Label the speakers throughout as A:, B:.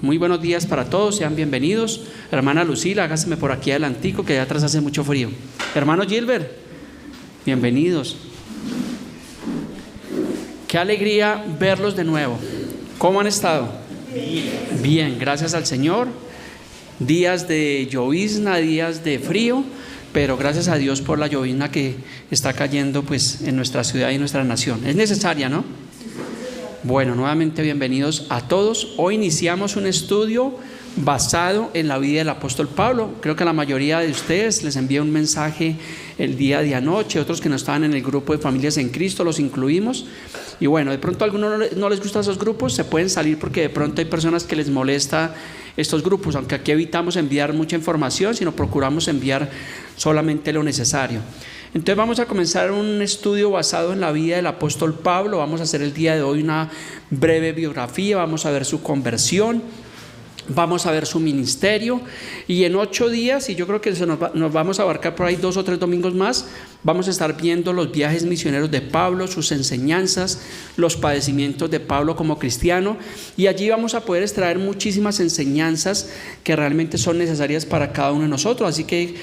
A: muy buenos días para todos, sean bienvenidos. Hermana Lucila, hágaseme por aquí adelantico, que allá atrás hace mucho frío. Hermano Gilbert, bienvenidos. Qué alegría verlos de nuevo. ¿Cómo han estado? Bien, gracias al Señor. Días de llovizna, días de frío, pero gracias a Dios por la llovizna que está cayendo pues en nuestra ciudad y en nuestra nación. Es necesaria, ¿no? Bueno, nuevamente bienvenidos a todos. Hoy iniciamos un estudio basado en la vida del apóstol Pablo. Creo que a la mayoría de ustedes les envié un mensaje el día de anoche, otros que no estaban en el grupo de Familias en Cristo, los incluimos. Y bueno, de pronto a algunos no les gustan esos grupos, se pueden salir porque de pronto hay personas que les molesta estos grupos, aunque aquí evitamos enviar mucha información, sino procuramos enviar solamente lo necesario. Entonces vamos a comenzar un estudio basado en la vida del apóstol Pablo. Vamos a hacer el día de hoy una breve biografía, vamos a ver su conversión, vamos a ver su ministerio, y en 8 días, y yo creo que nos vamos a abarcar por ahí 2 o 3 domingos más, vamos a estar viendo los viajes misioneros de Pablo, sus enseñanzas, los padecimientos de Pablo como cristiano, y allí vamos a poder extraer muchísimas enseñanzas que realmente son necesarias para cada uno de nosotros. Así que,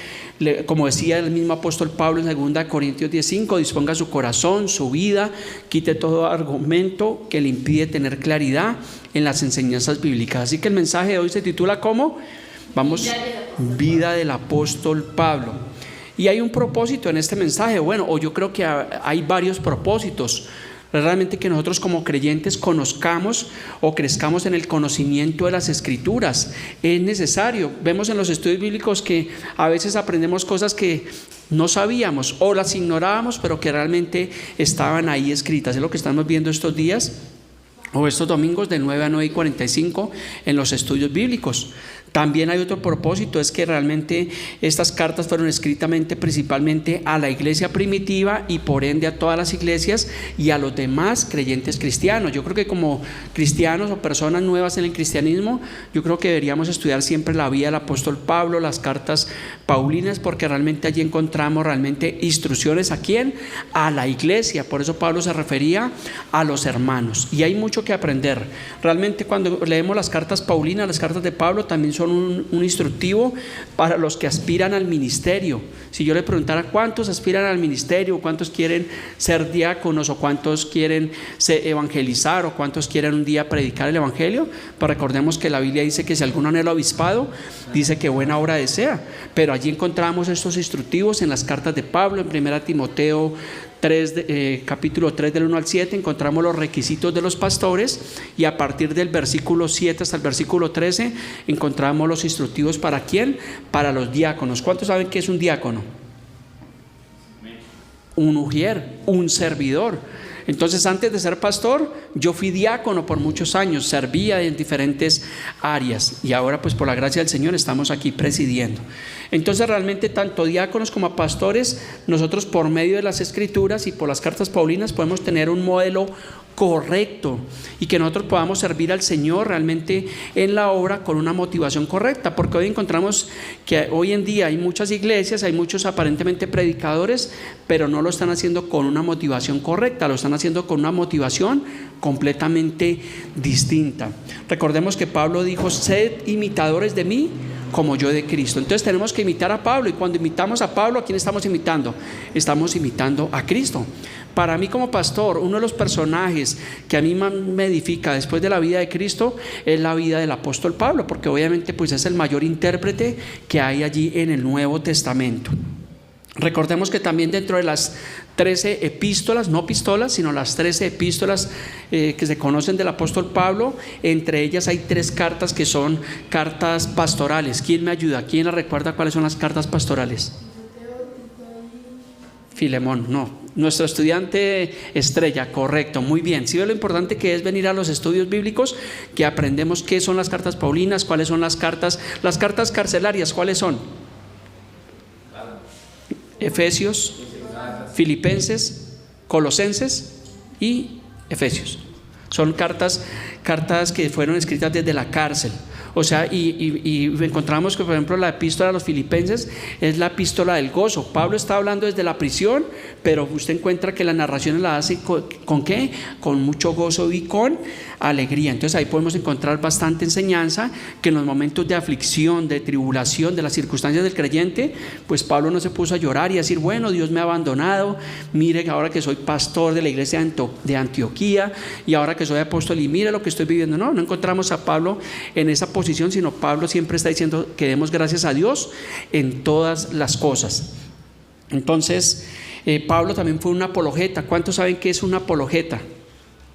A: como decía el mismo apóstol Pablo en 2 Corintios 10:5, disponga su corazón, su vida, quite todo argumento que le impide tener claridad en las enseñanzas bíblicas. Así que el mensaje de hoy se titula ¿cómo? Vida del apóstol Pablo. Y hay un propósito en este mensaje, o yo creo que hay varios propósitos. Realmente que nosotros como creyentes conozcamos o crezcamos en el conocimiento de las Escrituras. Es necesario. Vemos en los estudios bíblicos que a veces aprendemos cosas que no sabíamos o las ignorábamos, pero que realmente estaban ahí escritas. Es lo que estamos viendo estos días o estos domingos de 9 a 9:45 en los estudios bíblicos. También hay otro propósito, es que realmente estas cartas fueron escritas principalmente a la iglesia primitiva y por ende a todas las iglesias y a los demás creyentes cristianos. Yo creo que como cristianos o personas nuevas en el cristianismo, yo creo que deberíamos estudiar siempre la vida del apóstol Pablo, las cartas paulinas, porque realmente allí encontramos realmente instrucciones. ¿A quién? A la iglesia. Por eso Pablo se refería a los hermanos, y hay mucho que aprender. Realmente cuando leemos las cartas paulinas, las cartas de Pablo también son un instructivo para los que aspiran al ministerio. Si yo le preguntara cuántos aspiran al ministerio, cuántos quieren ser diáconos, o cuántos quieren evangelizar, o cuántos quieren un día predicar el evangelio, pues recordemos que la Biblia dice que si alguno anhela obispado, dice que buena obra desea. Pero allí encontramos estos instructivos en las cartas de Pablo. En 1 Timoteo 3, capítulo 3 del 1 al 7 encontramos los requisitos de los pastores, y a partir del versículo 7 hasta el versículo 13 encontramos los instructivos. ¿Para quién? Para los diáconos. ¿Cuántos saben qué es un diácono? Un ujier, un servidor. Entonces, antes de ser pastor, yo fui diácono por muchos años, servía en diferentes áreas, y ahora pues por la gracia del Señor estamos aquí presidiendo. Entonces realmente tanto diáconos como pastores, nosotros por medio de las Escrituras y por las cartas paulinas podemos tener un modelo correcto, y que nosotros podamos servir al Señor realmente en la obra con una motivación correcta, porque hoy encontramos que hoy en día hay muchas iglesias, hay muchos aparentemente predicadores, pero no lo están haciendo con una motivación correcta, lo están haciendo con una motivación completamente distinta. Recordemos que Pablo dijo: sed imitadores de mí como yo de Cristo. Entonces tenemos que imitar a Pablo, y cuando imitamos a Pablo, ¿a quién estamos imitando? Estamos imitando a Cristo. Para mí como pastor, uno de los personajes que a mí me edifica después de la vida de Cristo es la vida del apóstol Pablo, porque obviamente pues es el mayor intérprete que hay allí en el Nuevo Testamento. Recordemos que también dentro de las 13 epístolas, no pistolas, sino las 13 epístolas que se conocen del apóstol Pablo, entre ellas hay 3 cartas que son cartas pastorales. ¿Quién me ayuda? ¿Quién le recuerda cuáles son las cartas pastorales? Filemón, no. Nuestro estudiante estrella, correcto, muy bien. ¿Sí ve lo importante que es venir a los estudios bíblicos? Que aprendemos qué son las cartas paulinas, cuáles son las cartas carcelarias, ¿cuáles son? Efesios, Filipenses, Colosenses y Efesios. Son cartas que fueron escritas desde la cárcel. O sea, y encontramos que, por ejemplo, la epístola a los Filipenses es la epístola del gozo. Pablo está hablando desde la prisión, pero usted encuentra que la narración la hace ¿con qué? Con mucho gozo y con alegría. Entonces ahí podemos encontrar bastante enseñanza, que en los momentos de aflicción, de tribulación, de las circunstancias del creyente, pues Pablo no se puso a llorar y a decir, bueno, Dios me ha abandonado, mire ahora que soy pastor de la iglesia de Antioquía y ahora que soy apóstol y mire lo que estoy viviendo. No encontramos a Pablo en esa posición, sino Pablo siempre está diciendo que demos gracias a Dios en todas las cosas. Entonces Pablo también fue un apologeta. ¿Cuántos saben qué es un apologeta?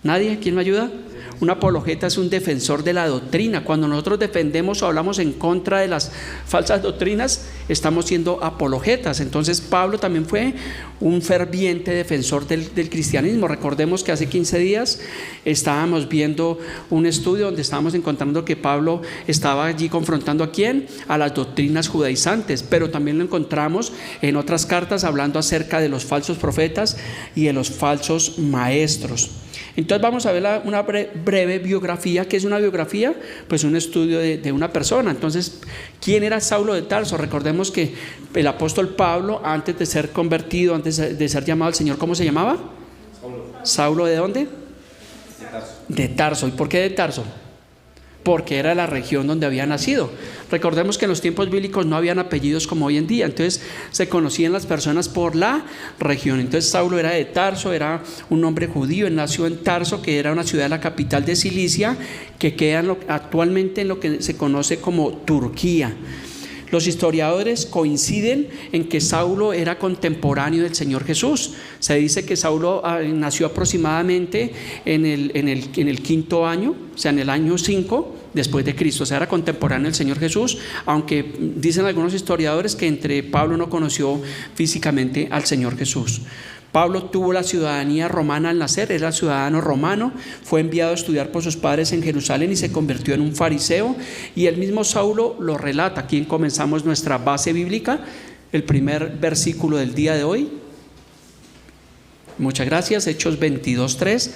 A: ¿Nadie? ¿Quién me ayuda? Un apologeta es un defensor de la doctrina. Cuando nosotros defendemos o hablamos en contra de las falsas doctrinas, estamos siendo apologetas. Entonces Pablo también fue un ferviente defensor del cristianismo. Recordemos que hace 15 días estábamos viendo un estudio donde estábamos encontrando que Pablo estaba allí confrontando ¿a quién? A las doctrinas judaizantes, pero también lo encontramos en otras cartas hablando acerca de los falsos profetas y de los falsos maestros. Entonces vamos a ver una breve biografía. ¿Qué es una biografía? Pues un estudio de una persona. Entonces, ¿quién era Saulo de Tarso? Recordemos que el apóstol Pablo, antes de ser convertido, antes de ser llamado al Señor, ¿cómo se llamaba? ¿Saulo de dónde? De Tarso. De Tarso. ¿Y por qué de Tarso? Porque era la región donde había nacido. Recordemos que en los tiempos bíblicos no habían apellidos como hoy en día, entonces se conocían las personas por la región. Entonces Saulo era de Tarso, era un hombre judío, él nació en Tarso, que era una ciudad, la capital de Cilicia, que queda actualmente en lo que se conoce como Turquía. Los historiadores coinciden en que Saulo era contemporáneo del Señor Jesús. Se dice que Saulo nació aproximadamente en el quinto año, o sea, en el año 5 después de Cristo. O sea, era contemporáneo del Señor Jesús, aunque dicen algunos historiadores que Pablo no conoció físicamente al Señor Jesús. Pablo tuvo la ciudadanía romana al nacer, era ciudadano romano, fue enviado a estudiar por sus padres en Jerusalén y se convirtió en un fariseo, y el mismo Saulo lo relata. Aquí comenzamos nuestra base bíblica, el primer versículo del día de hoy. Muchas gracias. Hechos 22:3.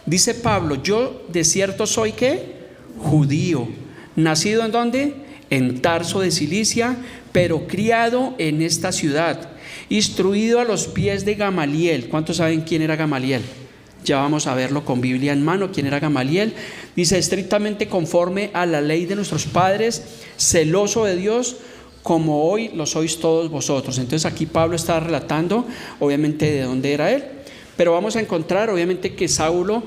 A: Dice Pablo: yo de cierto soy ¿qué? Judío, nacido ¿en dónde? En Tarso de Cilicia, pero criado en esta ciudad, instruido a los pies de Gamaliel. ¿Cuántos saben quién era Gamaliel? Ya vamos a verlo con Biblia en mano. ¿Quién era Gamaliel? Dice: estrictamente conforme a la ley de nuestros padres, celoso de Dios, como hoy lo sois todos vosotros. Entonces aquí Pablo está relatando obviamente de dónde era él, pero vamos a encontrar obviamente que Saulo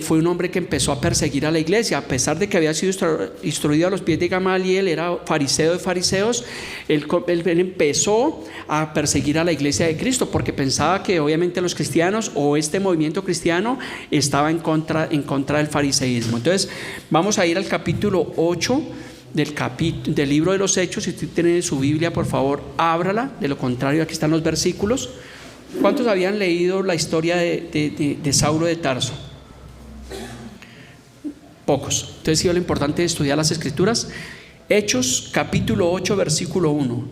A: fue un hombre que empezó a perseguir a la iglesia. A pesar de que había sido instruido a los pies de Gamaliel, era fariseo de fariseos, él empezó a perseguir a la iglesia de Cristo, porque pensaba que obviamente los cristianos o este movimiento cristiano estaba en contra del fariseísmo. Entonces vamos a ir al capítulo 8 del libro de los Hechos. Si usted tiene su Biblia, por favor, ábrala. De lo contrario, aquí están los versículos. ¿Cuántos habían leído la historia de Saulo de Tarso? Pocos. Entonces sí, lo importante es estudiar las escrituras. Hechos capítulo 8 versículo 1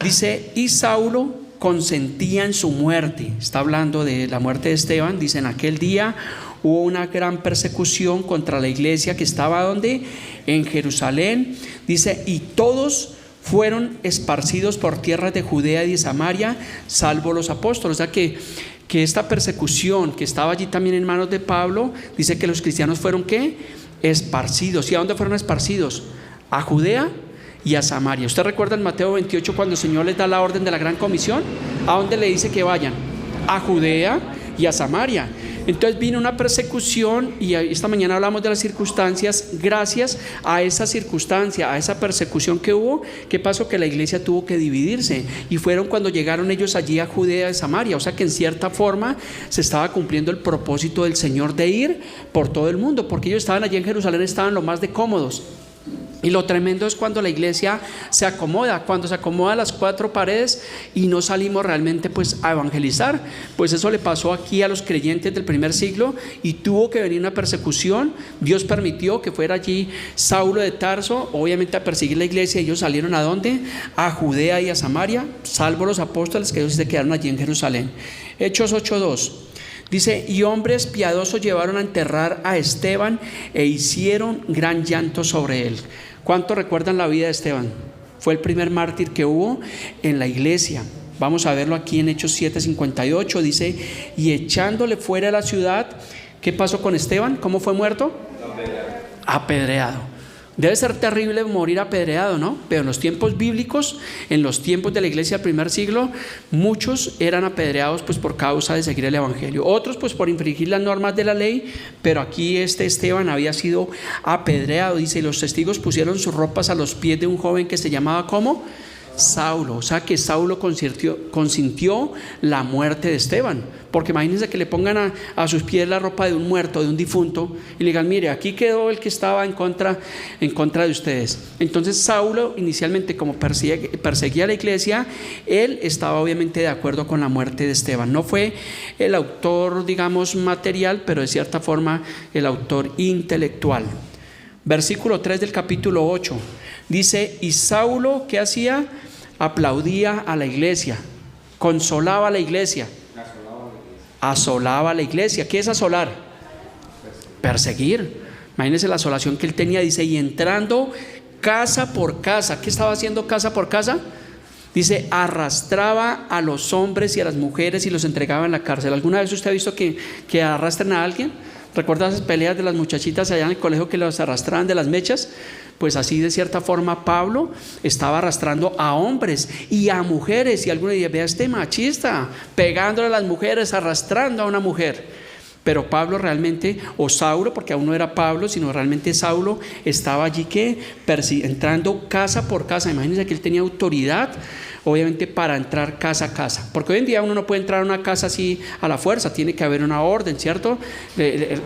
A: dice: y Saulo consentía en su muerte. Está hablando de la muerte de Esteban. Dice: en aquel día hubo una gran persecución contra la iglesia que estaba ¿dónde? En Jerusalén. Dice: y todos fueron esparcidos por tierras de Judea y de Samaria, salvo los apóstoles. O sea que esta persecución que estaba allí también en manos de Pablo, dice que los cristianos fueron ¿qué? Esparcidos. ¿Y a dónde fueron esparcidos? A Judea y a Samaria. ¿Usted recuerda en Mateo 28 cuando el Señor les da la orden de la gran comisión? ¿A dónde le dice que vayan? A Judea y a Samaria. Entonces vino una persecución, y esta mañana hablamos de las circunstancias. Gracias a esa circunstancia, a esa persecución que hubo, ¿qué pasó? Que la iglesia tuvo que dividirse, y fueron cuando llegaron ellos allí a Judea y Samaria. O sea que en cierta forma se estaba cumpliendo el propósito del Señor de ir por todo el mundo, porque ellos estaban allí en Jerusalén, estaban lo más de cómodos. Y lo tremendo es cuando la iglesia se acomoda, cuando se acomoda a las cuatro paredes y no salimos realmente pues a evangelizar. Pues eso le pasó aquí a los creyentes del primer siglo, y tuvo que venir una persecución. Dios permitió que fuera allí Saulo de Tarso, obviamente a perseguir la iglesia. Ellos salieron ¿a dónde? A Judea y a Samaria, salvo los apóstoles, que ellos se quedaron allí en Jerusalén. Hechos 8:2 dice: y hombres piadosos llevaron a enterrar a Esteban e hicieron gran llanto sobre él. ¿Cuántos recuerdan la vida de Esteban? Fue el primer mártir que hubo en la iglesia. Vamos a verlo aquí en Hechos 7:58. Dice: y echándole fuera de la ciudad, ¿qué pasó con Esteban? ¿Cómo fue muerto? Apedreado. Debe ser terrible morir apedreado, ¿no? Pero en los tiempos bíblicos, en los tiempos de la iglesia del primer siglo, muchos eran apedreados pues por causa de seguir el evangelio, otros pues por infringir las normas de la ley, pero aquí Esteban había sido apedreado, dice, y los testigos pusieron sus ropas a los pies de un joven que se llamaba ¿cómo? Saulo. O sea que Saulo consintió la muerte de Esteban, porque imagínense que le pongan a sus pies la ropa de un muerto, de un difunto, y le digan, mire, aquí quedó el que estaba en contra de ustedes. Entonces Saulo inicialmente, como perseguía a la iglesia, él estaba obviamente de acuerdo con la muerte de Esteban. No fue el autor, digamos, material, pero de cierta forma el autor intelectual. Versículo 3 del capítulo 8 dice, y Saulo, ¿qué hacía? Aplaudía a la iglesia, consolaba a la iglesia, asolaba a la iglesia. ¿Qué es asolar? Perseguir. Imagínense la asolación que él tenía, dice, y entrando casa por casa. ¿Qué estaba haciendo casa por casa? Dice, arrastraba a los hombres y a las mujeres y los entregaba en la cárcel. ¿Alguna vez usted ha visto que arrastren a alguien? ¿Recuerda esas peleas de las muchachitas allá en el colegio que los arrastraban de las mechas? Pues así de cierta forma Pablo estaba arrastrando a hombres y a mujeres. Y algunos dirían, vea este machista, pegándole a las mujeres, arrastrando a una mujer. Pero Pablo realmente, o Saulo, porque aún no era Pablo, sino realmente Saulo estaba allí entrando casa por casa. Imagínense que él tenía autoridad, obviamente, para entrar casa a casa, porque hoy en día uno no puede entrar a una casa así a la fuerza, tiene que haber una orden, ¿cierto?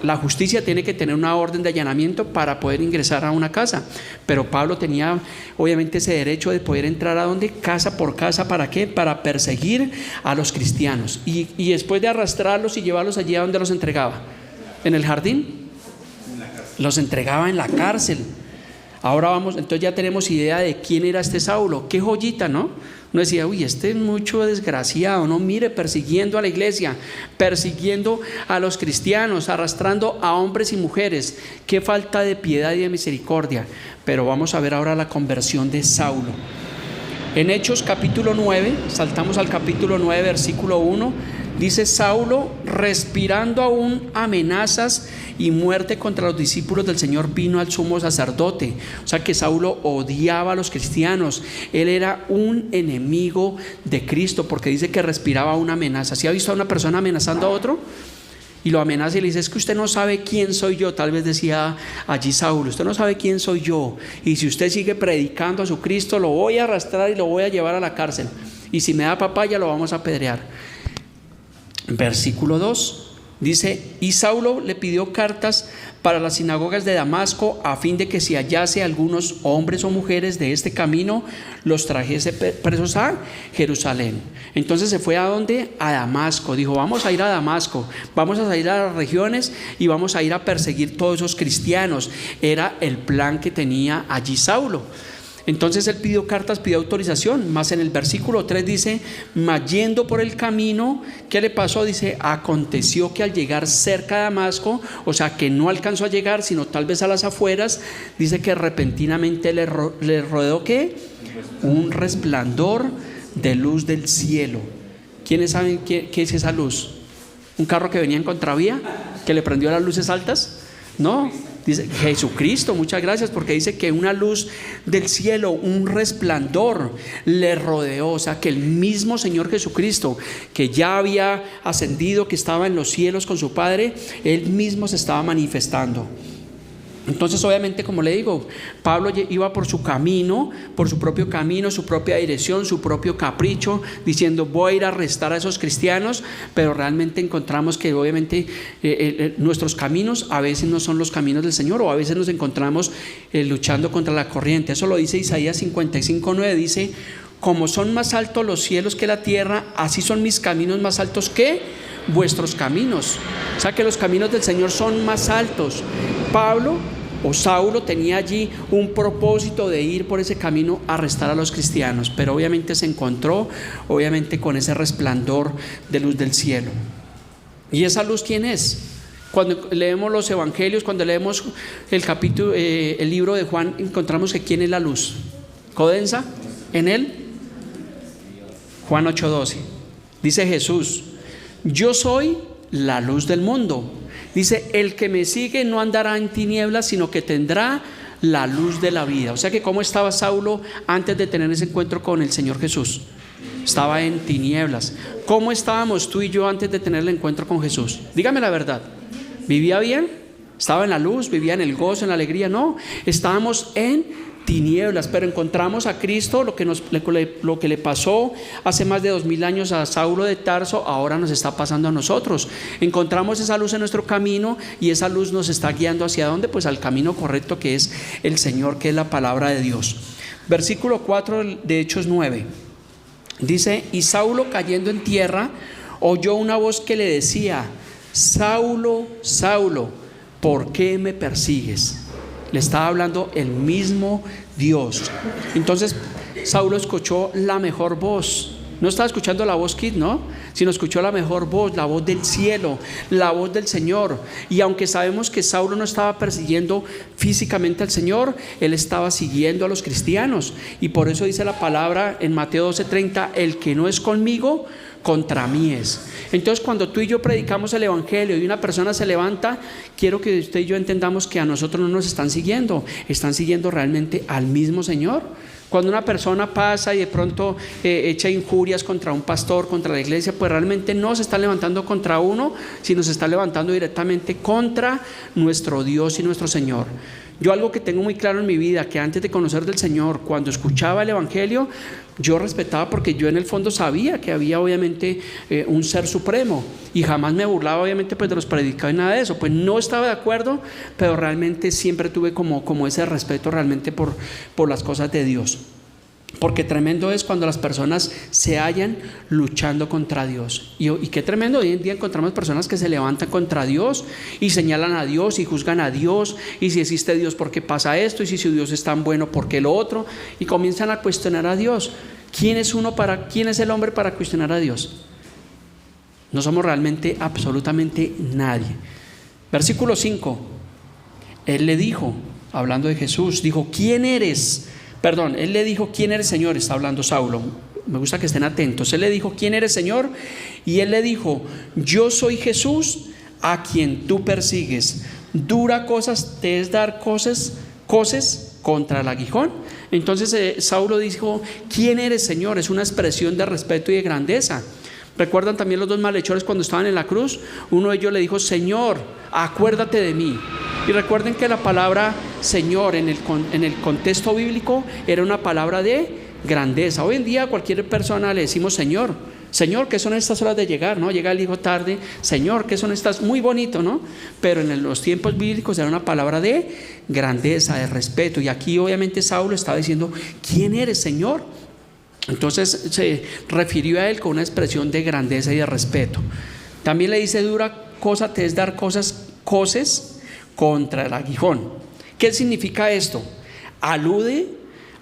A: La justicia tiene que tener una orden de allanamiento para poder ingresar a una casa, pero Pablo tenía obviamente ese derecho de poder entrar a donde, casa por casa. ¿Para qué? Para perseguir a los cristianos, y después de arrastrarlos y llevarlos allí, ¿a donde los entregaba? ¿En el jardín? Los entregaba en la cárcel. Ahora vamos, entonces ya tenemos idea de quién era este Saulo. Qué joyita, ¿no? Uno decía, uy, este es mucho desgraciado, ¿no? Mire, persiguiendo a la iglesia, persiguiendo a los cristianos, arrastrando a hombres y mujeres. Qué falta de piedad y de misericordia. Pero vamos a ver ahora la conversión de Saulo. En Hechos capítulo 9, saltamos al capítulo 9, versículo 1, dice, Saulo, respirando aún amenazas y muerte contra los discípulos del Señor, vino al sumo sacerdote. O sea que Saulo odiaba a los cristianos, él era un enemigo de Cristo, porque dice que respiraba una amenaza. ¿Sí ha visto a una persona amenazando a otro? Y lo amenaza y le dice, es que usted no sabe quién soy yo. Tal vez decía allí Saulo, usted no sabe quién soy yo, y si usted sigue predicando a su Cristo, lo voy a arrastrar y lo voy a llevar a la cárcel, y si me da papaya lo vamos a apedrear. Versículo 2 dice, y Saulo le pidió cartas para las sinagogas de Damasco, a fin de que si hallase algunos hombres o mujeres de este camino, los trajese presos a Jerusalén. Entonces se fue ¿a dónde? A Damasco. Dijo, vamos a ir a Damasco, vamos a salir a las regiones y vamos a ir a perseguir todos esos cristianos. Era el plan que tenía allí Saulo. Entonces él pidió cartas, pidió autorización, más en el versículo 3 dice, mas yendo por el camino, ¿qué le pasó? Dice, aconteció que al llegar cerca de Damasco, o sea que no alcanzó a llegar, sino tal vez a las afueras, dice que repentinamente le rodeó ¿qué? Un resplandor de luz del cielo. ¿Quiénes saben qué es esa luz? ¿Un carro que venía en contravía, que le prendió las luces altas? No. Dice Jesucristo, muchas gracias, porque dice que una luz del cielo, un resplandor le rodeó. O sea que el mismo Señor Jesucristo, que ya había ascendido, que estaba en los cielos con su Padre, Él mismo se estaba manifestando. Entonces obviamente, como le digo, Pablo iba por su camino, por su propio camino, su propia dirección, su propio capricho, diciendo voy a ir a arrestar a esos cristianos, pero realmente encontramos que obviamente nuestros caminos a veces no son los caminos del Señor, o a veces nos encontramos luchando contra la corriente. Eso lo dice Isaías 55:9, dice, como son más altos los cielos que la tierra, así son mis caminos más altos que vuestros caminos. O sea que los caminos del Señor son más altos. Pablo o Saulo tenía allí un propósito de ir por ese camino a arrestar a los cristianos, pero obviamente se encontró obviamente con ese resplandor de luz del cielo. ¿Y esa luz quién es? Cuando leemos los evangelios, cuando leemos el libro de Juan, encontramos que quién es la luz. ¿Codensa? En él, Juan 8:12, dice Jesús, yo soy la luz del mundo. Dice, el que me sigue no andará en tinieblas, sino que tendrá la luz de la vida. O sea que ¿cómo estaba Saulo antes de tener ese encuentro con el Señor Jesús? Estaba en tinieblas. ¿Cómo estábamos tú y yo antes de tener el encuentro con Jesús? Dígame la verdad. ¿Vivía bien? ¿Estaba en la luz? ¿Vivía en el gozo, en la alegría? No, estábamos en tinieblas, pero encontramos a Cristo. Lo que le pasó hace más de 2000 años a Saulo de Tarso, ahora nos está pasando a nosotros. Encontramos esa luz en nuestro camino y esa luz nos está guiando ¿hacia dónde? Pues al camino correcto, que es el Señor, que es la palabra de Dios. Versículo 4 de Hechos 9 dice, y Saulo, cayendo en tierra, oyó una voz que le decía, Saulo, Saulo, ¿por qué me persigues? Le estaba hablando el mismo Dios. Entonces Saulo escuchó la mejor voz. No estaba escuchando la voz Kid, ¿no? Sino escuchó la mejor voz, la voz del cielo, la voz del Señor. Y aunque sabemos que Saulo no estaba persiguiendo físicamente al Señor, él estaba siguiendo a los cristianos. Y por eso dice la palabra en Mateo 12:30, el que no es conmigo, contra mí es. Entonces, cuando tú y yo predicamos el evangelio y una persona se levanta, quiero que usted y yo entendamos que a nosotros no nos están siguiendo realmente al mismo Señor. Cuando una persona pasa y de pronto echa injurias contra un pastor, contra la iglesia, pues realmente no se está levantando contra uno, sino se está levantando directamente contra nuestro Dios y nuestro Señor. Yo algo que tengo muy claro en mi vida, que antes de conocer del Señor, cuando escuchaba el evangelio, yo respetaba, porque yo en el fondo sabía que había obviamente un ser supremo, y jamás me burlaba obviamente pues de los predicadores y nada de eso. Pues no estaba de acuerdo, pero realmente siempre tuve como ese respeto realmente por las cosas de Dios. Porque tremendo es cuando las personas se hallan luchando contra Dios. Y qué tremendo, hoy en día encontramos personas que se levantan contra Dios y señalan a Dios y juzgan a Dios, y si existe Dios, ¿por qué pasa esto? Y si su Dios es tan bueno, ¿por qué lo otro? Y comienzan a cuestionar a Dios. ¿Quién es el hombre para cuestionar a Dios? No somos realmente absolutamente nadie. Versículo 5. Él le dijo, hablando de Jesús, dijo, ¿quién eres? Él le dijo, ¿quién eres, Señor? Está hablando Saulo. Me gusta que estén atentos. Él le dijo, ¿quién eres, Señor? Y él le dijo, yo soy Jesús a quien tú persigues. Dura cosas te es dar coces contra el aguijón. Entonces Saulo dijo, ¿quién eres, Señor? Es una expresión de respeto y de grandeza. ¿Recuerdan también los dos malhechores cuando estaban en la cruz? Uno de ellos le dijo, Señor, acuérdate de mí. Y recuerden que la palabra Señor en el contexto bíblico era una palabra de grandeza. Hoy en día a cualquier persona le decimos Señor. Señor, ¿qué son estas horas de llegar? ¿No? Llega el hijo tarde. Señor, ¿qué son estas? Muy bonito, ¿no? Pero en los tiempos bíblicos era una palabra de grandeza, de respeto. Y aquí obviamente Saulo estaba diciendo, ¿quién eres, Señor? Entonces se refirió a él con una expresión de grandeza y de respeto. También le dice, dura cosa te es dar coces contra el aguijón. ¿Qué significa esto? Alude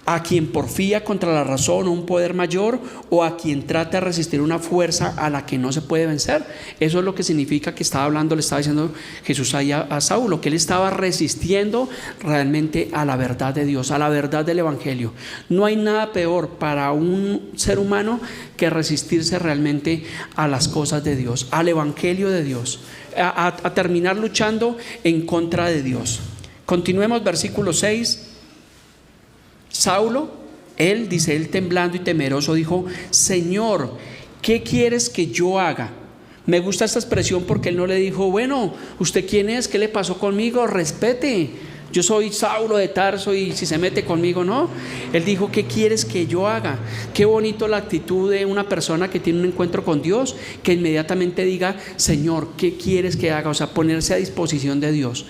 A: a quien porfía contra la razón o un poder mayor, o a quien trata de resistir una fuerza a la que no se puede vencer. Eso es lo que significa que estaba hablando, le estaba diciendo Jesús ahí a Saulo, que él estaba resistiendo realmente a la verdad de Dios, a la verdad del evangelio. No hay nada peor para un ser humano que resistirse realmente a las cosas de Dios, al evangelio de Dios, a terminar luchando en contra de Dios. Continuemos, versículo 6. Saulo, él temblando y temeroso dijo, Señor, ¿qué quieres que yo haga? Me gusta esta expresión porque él no le dijo, bueno, ¿usted quién es? ¿Qué le pasó conmigo? Respete, yo soy Saulo de Tarso y si se mete conmigo, no. Él dijo, ¿qué quieres que yo haga? Qué bonito la actitud de una persona que tiene un encuentro con Dios, que inmediatamente diga, Señor, ¿qué quieres que haga? O sea, ponerse a disposición de Dios.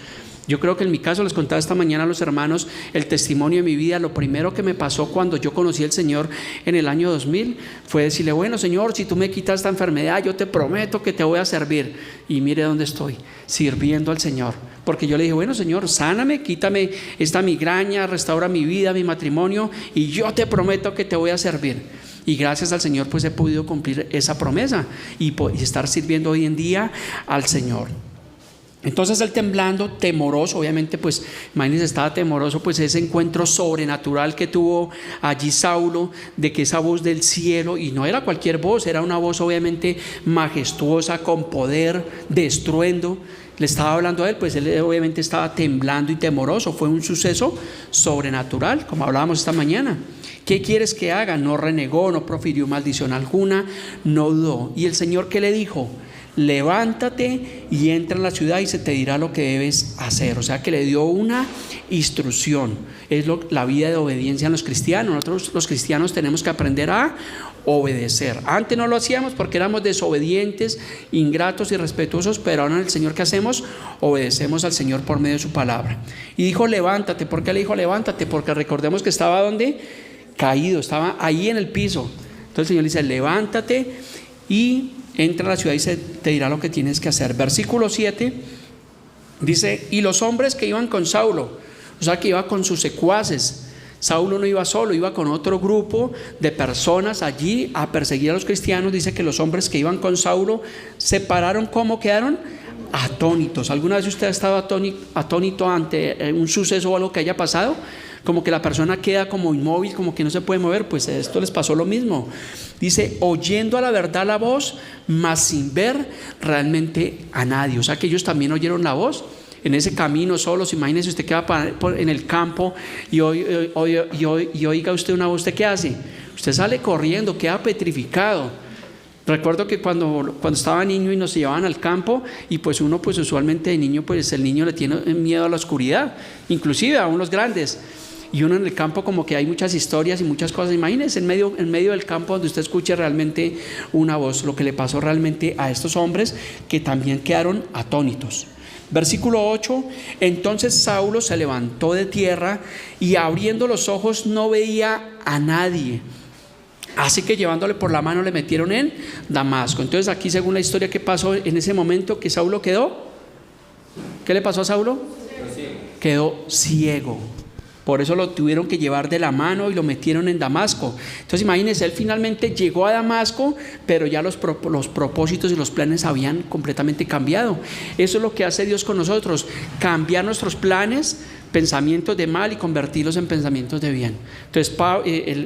A: Yo creo que en mi caso, les contaba esta mañana a los hermanos el testimonio de mi vida. Lo primero que me pasó cuando yo conocí al Señor en el año 2000 fue decirle, bueno, Señor, si tú me quitas esta enfermedad, yo te prometo que te voy a servir. Y mire dónde estoy, sirviendo al Señor. Porque yo le dije, bueno, Señor, sáname, quítame esta migraña, restaura mi vida, mi matrimonio, y yo te prometo que te voy a servir. Y gracias al Señor pues he podido cumplir esa promesa y estar sirviendo hoy en día al Señor. Entonces él temblando, temoroso, obviamente pues imagínense, estaba temoroso, pues ese encuentro sobrenatural que tuvo allí Saulo, de que esa voz del cielo, y no era cualquier voz, era una voz obviamente majestuosa, con poder, de estruendo, le estaba hablando a él, pues él obviamente estaba temblando y temoroso. Fue un suceso sobrenatural, como hablábamos esta mañana. ¿Qué quieres que haga? No renegó, no profirió maldición alguna, no dudó. ¿Y el Señor qué le dijo? Levántate y entra en la ciudad y se te dirá lo que debes hacer. O sea que le dio una instrucción. Es la vida de obediencia en los cristianos. Nosotros los cristianos tenemos que aprender a obedecer. Antes no lo hacíamos porque éramos desobedientes, ingratos, irrespetuosos, pero ahora en el Señor, ¿qué hacemos? Obedecemos al Señor por medio de su palabra. Y dijo levántate. ¿Por qué le dijo levántate? Porque recordemos que estaba ¿dónde? Caído, estaba ahí en el piso. Entonces el Señor le dice levántate y entra a la ciudad y se te dirá lo que tienes que hacer. Versículo 7 dice: y los hombres que iban con Saulo, o sea que iba con sus secuaces. Saulo no iba solo, iba con otro grupo de personas allí a perseguir a los cristianos. Dice que los hombres que iban con Saulo se pararon, ¿cómo quedaron? Atónitos. ¿Alguna vez usted ha estado atónito ante un suceso o algo que haya pasado? Como que la persona queda como inmóvil, como que no se puede mover. Pues esto les pasó lo mismo. Dice, oyendo a la verdad la voz, mas sin ver realmente a nadie. O sea que ellos también oyeron la voz en ese camino solos. Imagínese usted que va en el campo y oiga usted una voz. ¿Usted qué hace? Usted sale corriendo, queda petrificado. Recuerdo que cuando estaba niño y nos llevaban al campo, y pues uno pues usualmente de niño, pues el niño le tiene miedo a la oscuridad, inclusive a unos grandes. Y uno en el campo como que hay muchas historias y muchas cosas. Imagínense en medio del campo donde usted escuche realmente una voz. Lo que le pasó realmente a estos hombres, que también quedaron atónitos. Versículo 8: entonces Saulo se levantó de tierra y abriendo los ojos no veía a nadie. Así que llevándole por la mano le metieron en Damasco. Entonces aquí, según la historia que pasó en ese momento, que Saulo quedó, ¿qué le pasó a Saulo? Quedó ciego. Por eso lo tuvieron que llevar de la mano y lo metieron en Damasco. Entonces imagínense, él finalmente llegó a Damasco, pero ya los propósitos y los planes habían completamente cambiado. Eso es lo que hace Dios con nosotros: cambiar nuestros planes, pensamientos de mal, y convertirlos en pensamientos de bien. Entonces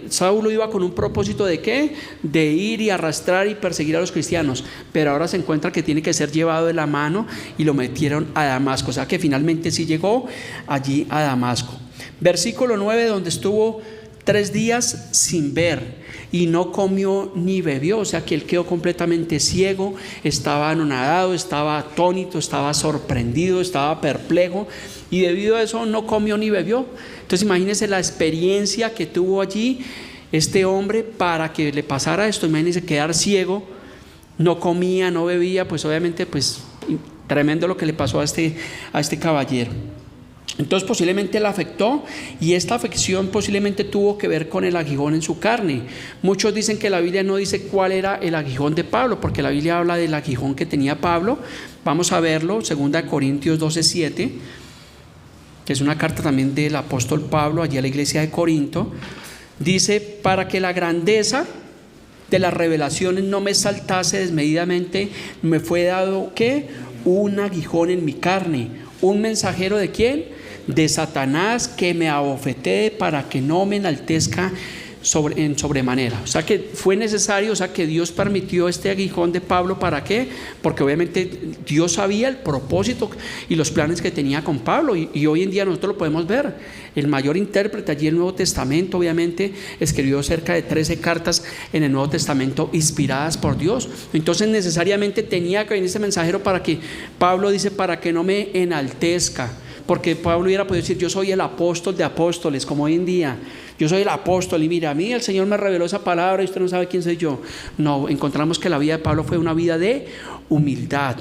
A: Saulo iba con un propósito ¿de qué? De ir y arrastrar y perseguir a los cristianos, pero ahora se encuentra que tiene que ser llevado de la mano y lo metieron a Damasco. O sea que finalmente sí llegó allí a Damasco. Versículo 9, donde estuvo 3 días sin ver y no comió ni bebió. O sea que él quedó completamente ciego, estaba anonadado, estaba atónito, estaba sorprendido, estaba perplejo, y debido a eso no comió ni bebió. Entonces imagínense la experiencia que tuvo allí este hombre para que le pasara esto. Imagínense quedar ciego, no comía, no bebía. Pues obviamente pues tremendo lo que le pasó a este caballero. Entonces posiblemente la afectó, y esta afección posiblemente tuvo que ver con el aguijón en su carne. Muchos dicen que la Biblia no dice cuál era el aguijón de Pablo, porque la Biblia habla del aguijón que tenía Pablo. Vamos a verlo, 2 Corintios 12:7, que es una carta también del apóstol Pablo allí a la iglesia de Corinto. Dice: para que la grandeza de las revelaciones no me saltase desmedidamente, me fue dado ¿qué? Un aguijón en mi carne. ¿Un mensajero de quién? De Satanás, que me abofetee para que no me enaltezca en sobremanera. O sea que fue necesario, o sea que Dios permitió este aguijón de Pablo. ¿Para qué? Porque obviamente Dios sabía el propósito y los planes que tenía con Pablo, y hoy en día nosotros lo podemos ver. El mayor intérprete allí en el Nuevo Testamento, obviamente escribió cerca de 13 cartas en el Nuevo Testamento inspiradas por Dios. Entonces necesariamente tenía que venir ese mensajero para que, Pablo dice, para que no me enaltezca. Porque Pablo hubiera podido decir: yo soy el apóstol de apóstoles, como hoy en día. Yo soy el apóstol y mira, a mí el Señor me reveló esa palabra y usted no sabe quién soy yo. No, encontramos que la vida de Pablo fue una vida de humildad.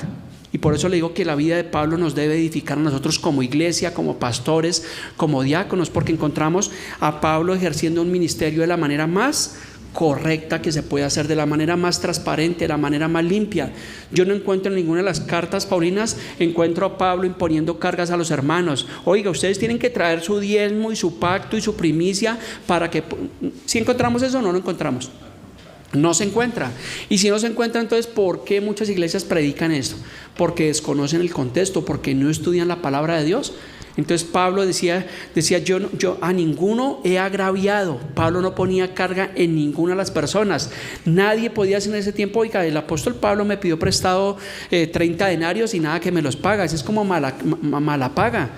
A: Y por eso le digo que la vida de Pablo nos debe edificar a nosotros como iglesia, como pastores, como diáconos, porque encontramos a Pablo ejerciendo un ministerio de la manera más correcta que se puede hacer, de la manera más transparente, de la manera más limpia. Yo no encuentro en ninguna de las cartas paulinas, encuentro a Pablo imponiendo cargas a los hermanos. Oiga, ustedes tienen que traer su diezmo y su pacto y su primicia para que... ¿Sí encontramos eso o no lo encontramos? No se encuentra. Y si no se encuentra, entonces, ¿por qué muchas iglesias predican esto? Porque desconocen el contexto, porque no estudian la palabra de Dios. Entonces Pablo decía yo a ninguno he agraviado. Pablo no ponía carga en ninguna de las personas. Nadie podía decir en ese tiempo, oiga, el apóstol Pablo me pidió prestado 30 denarios y nada que me los paga. Eso es como mala paga.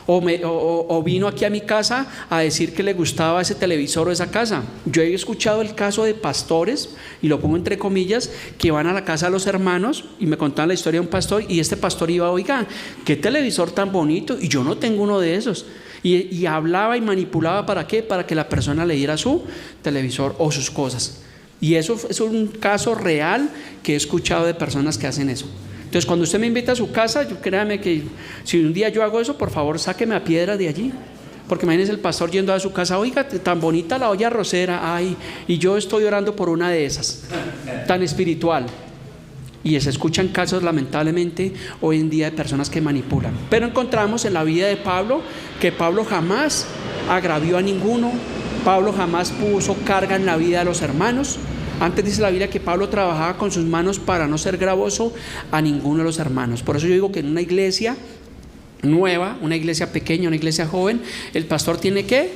A: O vino aquí a mi casa a decir que le gustaba ese televisor o esa casa. Yo he escuchado el caso de pastores, y lo pongo entre comillas, que van a la casa de los hermanos y me contaban la historia de un pastor, y este pastor iba, oiga, qué televisor tan bonito, y yo no tengo uno de esos. Y hablaba y manipulaba, ¿para qué? Para que la persona le diera su televisor o sus cosas. Y eso es un caso real que he escuchado de personas que hacen eso. Entonces, cuando usted me invita a su casa, créame que si un día yo hago eso, por favor, sáqueme a piedra de allí. Porque imagínese el pastor yendo a su casa, oiga, tan bonita la olla arrocera, ay, y yo estoy orando por una de esas, tan espiritual. Y se escuchan casos, lamentablemente, hoy en día de personas que manipulan. Pero encontramos en la vida de Pablo que Pablo jamás agravió a ninguno, Pablo jamás puso carga en la vida de los hermanos. Antes dice la Biblia que Pablo trabajaba con sus manos para no ser gravoso a ninguno de los hermanos. Por eso yo digo que en una iglesia nueva, una iglesia pequeña, una iglesia joven, el pastor tiene que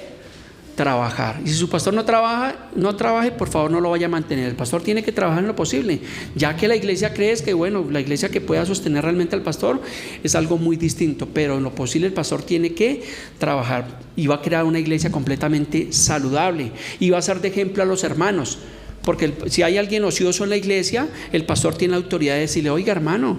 A: trabajar. Y si su pastor no trabaje, por favor no lo vaya a mantener. El pastor tiene que trabajar en lo posible, ya que la iglesia cree que, bueno, la iglesia que pueda sostener realmente al pastor es algo muy distinto, pero en lo posible el pastor tiene que trabajar y va a crear una iglesia completamente saludable y va a ser de ejemplo a los hermanos. Porque si hay alguien ocioso en la iglesia, el pastor tiene la autoridad de decirle, oiga hermano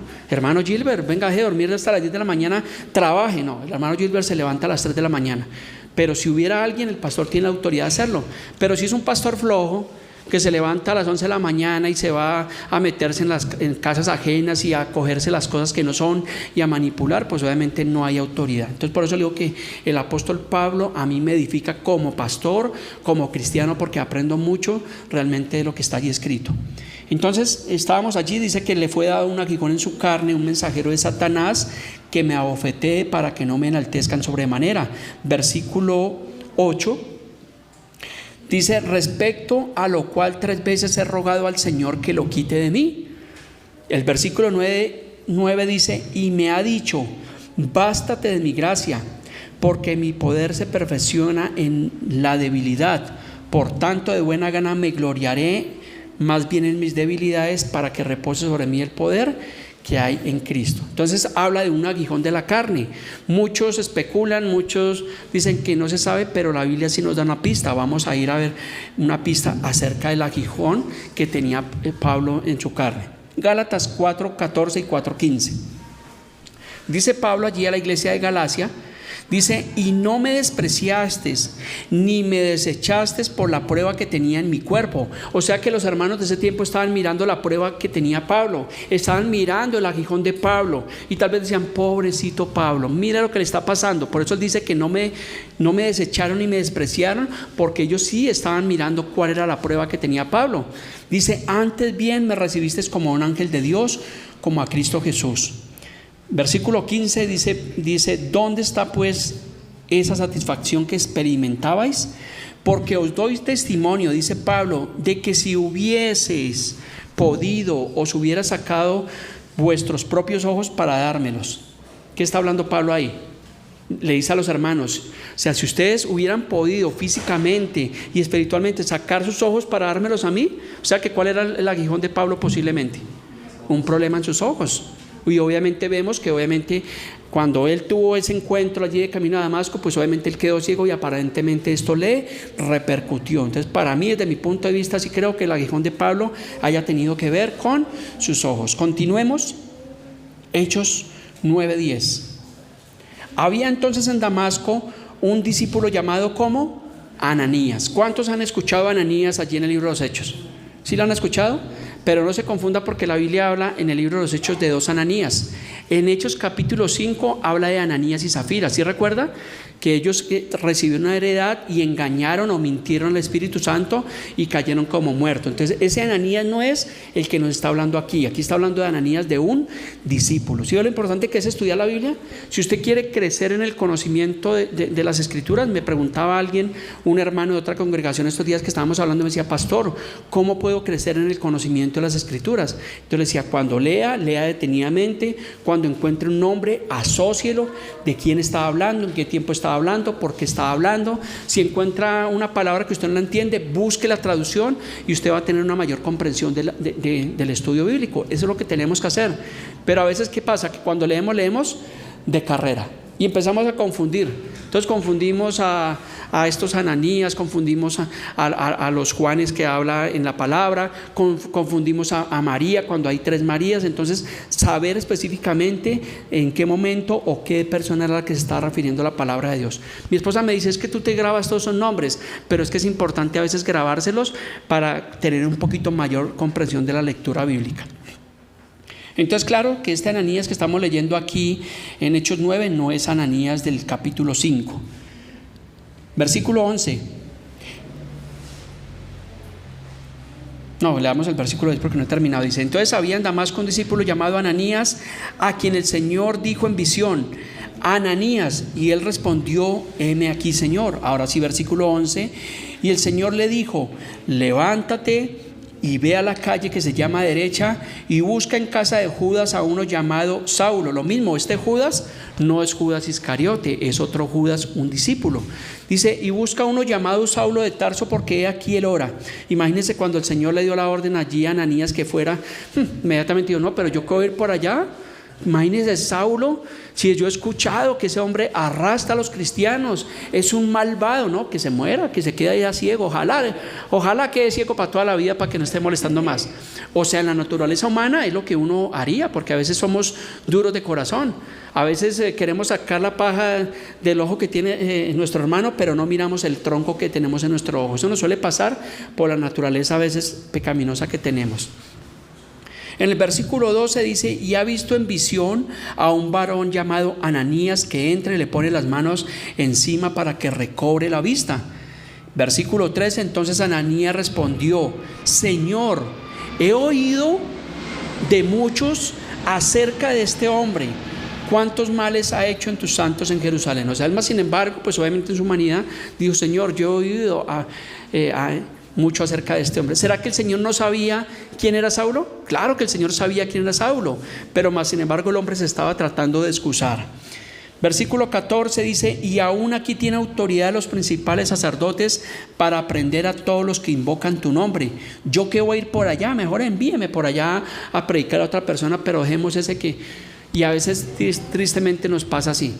A: Gilbert, venga, deje de dormir hasta las 10 de la mañana, trabaje. No, el hermano Gilbert se levanta a las 3 de la mañana. Pero si hubiera alguien, el pastor tiene la autoridad de hacerlo. Pero si es un pastor flojo, que se levanta a las 11 de la mañana y se va a meterse en casas ajenas y a cogerse las cosas que no son y a manipular, pues obviamente no hay autoridad. Entonces por eso le digo que el apóstol Pablo a mí me edifica como pastor, como cristiano, porque aprendo mucho realmente de lo que está allí escrito. Entonces estábamos allí, dice que le fue dado un aguijón en su carne, un mensajero de Satanás que me abofetee para que no me enaltezcan sobremanera. Versículo 8 dice, respecto a lo cual 3 veces he rogado al Señor que lo quite de mí. El versículo 9 dice, y me ha dicho, bástate de mi gracia, porque mi poder se perfecciona en la debilidad. Por tanto, de buena gana me gloriaré más bien en mis debilidades, para que repose sobre mí el poder que hay en Cristo. Entonces habla de un aguijón de la carne. Muchos especulan, muchos dicen que no se sabe, pero la Biblia sí nos da una pista. Vamos a ir a ver una pista acerca del aguijón que tenía Pablo en su carne. Gálatas 4:14 y 4:15. Dice Pablo allí a la iglesia de Galacia, dice, y no me despreciaste ni me desechaste por la prueba que tenía en mi cuerpo. O sea que los hermanos de ese tiempo estaban mirando la prueba que tenía Pablo, estaban mirando el aguijón de Pablo y tal vez decían, pobrecito Pablo, mira lo que le está pasando. Por eso él dice que no me desecharon ni me despreciaron, porque ellos sí estaban mirando cuál era la prueba que tenía Pablo. Dice, antes bien me recibiste como un ángel de Dios, como a Cristo Jesús. Versículo 15 dice, ¿dónde está pues esa satisfacción que experimentabais? Porque os doy testimonio, dice Pablo, de que si hubieseis podido, os hubiera sacado vuestros propios ojos para dármelos. ¿Qué está hablando Pablo ahí? Le dice a los hermanos, o sea, si ustedes hubieran podido físicamente y espiritualmente sacar sus ojos para dármelos a mí, o sea, que ¿cuál era el aguijón de Pablo posiblemente? Un problema en sus ojos. Y obviamente vemos que cuando él tuvo ese encuentro allí de camino a Damasco, pues obviamente él quedó ciego y aparentemente esto le repercutió. Entonces para mí, desde mi punto de vista, sí creo que el aguijón de Pablo haya tenido que ver con sus ojos. Continuemos. Hechos 9:10. Había entonces en Damasco un discípulo llamado como Ananías. ¿Cuántos han escuchado a Ananías allí en el libro de los Hechos? ¿Sí lo han escuchado? Pero no se confunda, porque la Biblia habla en el libro de los Hechos de 2 Ananías. En Hechos capítulo 5 habla de Ananías y Zafira, ¿sí recuerda? Que ellos recibieron una heredad y engañaron o mintieron al Espíritu Santo y cayeron como muertos. Entonces ese Ananías no es el que nos está hablando aquí está hablando de Ananías, de un discípulo. ¿Sí ve lo importante que es estudiar la Biblia? Si usted quiere crecer en el conocimiento de las Escrituras, me preguntaba alguien, un hermano de otra congregación estos días que estábamos hablando, me decía: pastor, ¿cómo puedo crecer en el conocimiento de las Escrituras? Entonces le decía: cuando lea detenidamente, cuando encuentre un nombre, asócielo de quién estaba hablando, en qué tiempo estaba hablando, por qué estaba hablando. Si encuentra una palabra que usted no la entiende, busque la traducción y usted va a tener una mayor comprensión del estudio bíblico. Eso es lo que tenemos que hacer. Pero a veces, ¿qué pasa? Que cuando leemos de carrera y empezamos a confundir. Entonces confundimos a estos Ananías, confundimos a los Juanes que habla en la palabra, confundimos a María cuando hay 3 Marías. Entonces saber específicamente en qué momento o qué persona era la que se está refiriendo a la palabra de Dios. Mi esposa me dice: es que tú te grabas todos esos nombres, pero es que es importante a veces grabárselos para tener un poquito mayor comprensión de la lectura bíblica. Entonces, claro que este Ananías que estamos leyendo aquí en Hechos 9 no es Ananías del capítulo 5. Versículo 11. No, leamos el versículo 10 porque no he terminado. Dice: entonces había en Damasco un discípulo llamado Ananías, a quien el Señor dijo en visión: Ananías. Y él respondió: heme aquí, Señor. Ahora sí, versículo 11. Y el Señor le dijo: levántate y ve a la calle que se llama Derecha y busca en casa de Judas a uno llamado Saulo. Lo mismo, este Judas no es Judas Iscariote, es otro Judas, un discípulo. Dice: y busca a uno llamado Saulo de Tarso, porque he aquí él ora. Imagínense cuando el Señor le dio la orden allí a Ananías que fuera, inmediatamente dijo: no, pero yo quiero ir por allá. Imagínense Saulo, si yo he escuchado que ese hombre arrastra a los cristianos, es un malvado, ¿no? Que se muera, que se quede ya ciego, ojalá quede ciego para toda la vida para que no esté molestando más. O sea, en la naturaleza humana es lo que uno haría, porque a veces somos duros de corazón, a veces queremos sacar la paja del ojo que tiene nuestro hermano, pero no miramos el tronco que tenemos en nuestro ojo. Eso nos suele pasar por la naturaleza a veces pecaminosa que tenemos. En el versículo 12 dice: y ha visto en visión a un varón llamado Ananías que entra y le pone las manos encima para que recobre la vista. Versículo 13: entonces Ananías respondió: Señor, he oído de muchos acerca de este hombre, cuántos males ha hecho en tus santos en Jerusalén. O sea, él, más sin embargo, pues obviamente en su humanidad dijo: Señor, yo he oído mucho acerca de este hombre. ¿Será que el Señor no sabía quién era Saulo? Claro que el Señor sabía quién era Saulo, pero más sin embargo el hombre se estaba tratando de excusar. Versículo 14 dice: y aún aquí tiene autoridad los principales sacerdotes para prender a todos los que invocan tu nombre. Yo que voy a ir por allá, mejor envíeme por allá a predicar a otra persona, pero dejemos ese que... Y a veces tristemente nos pasa así.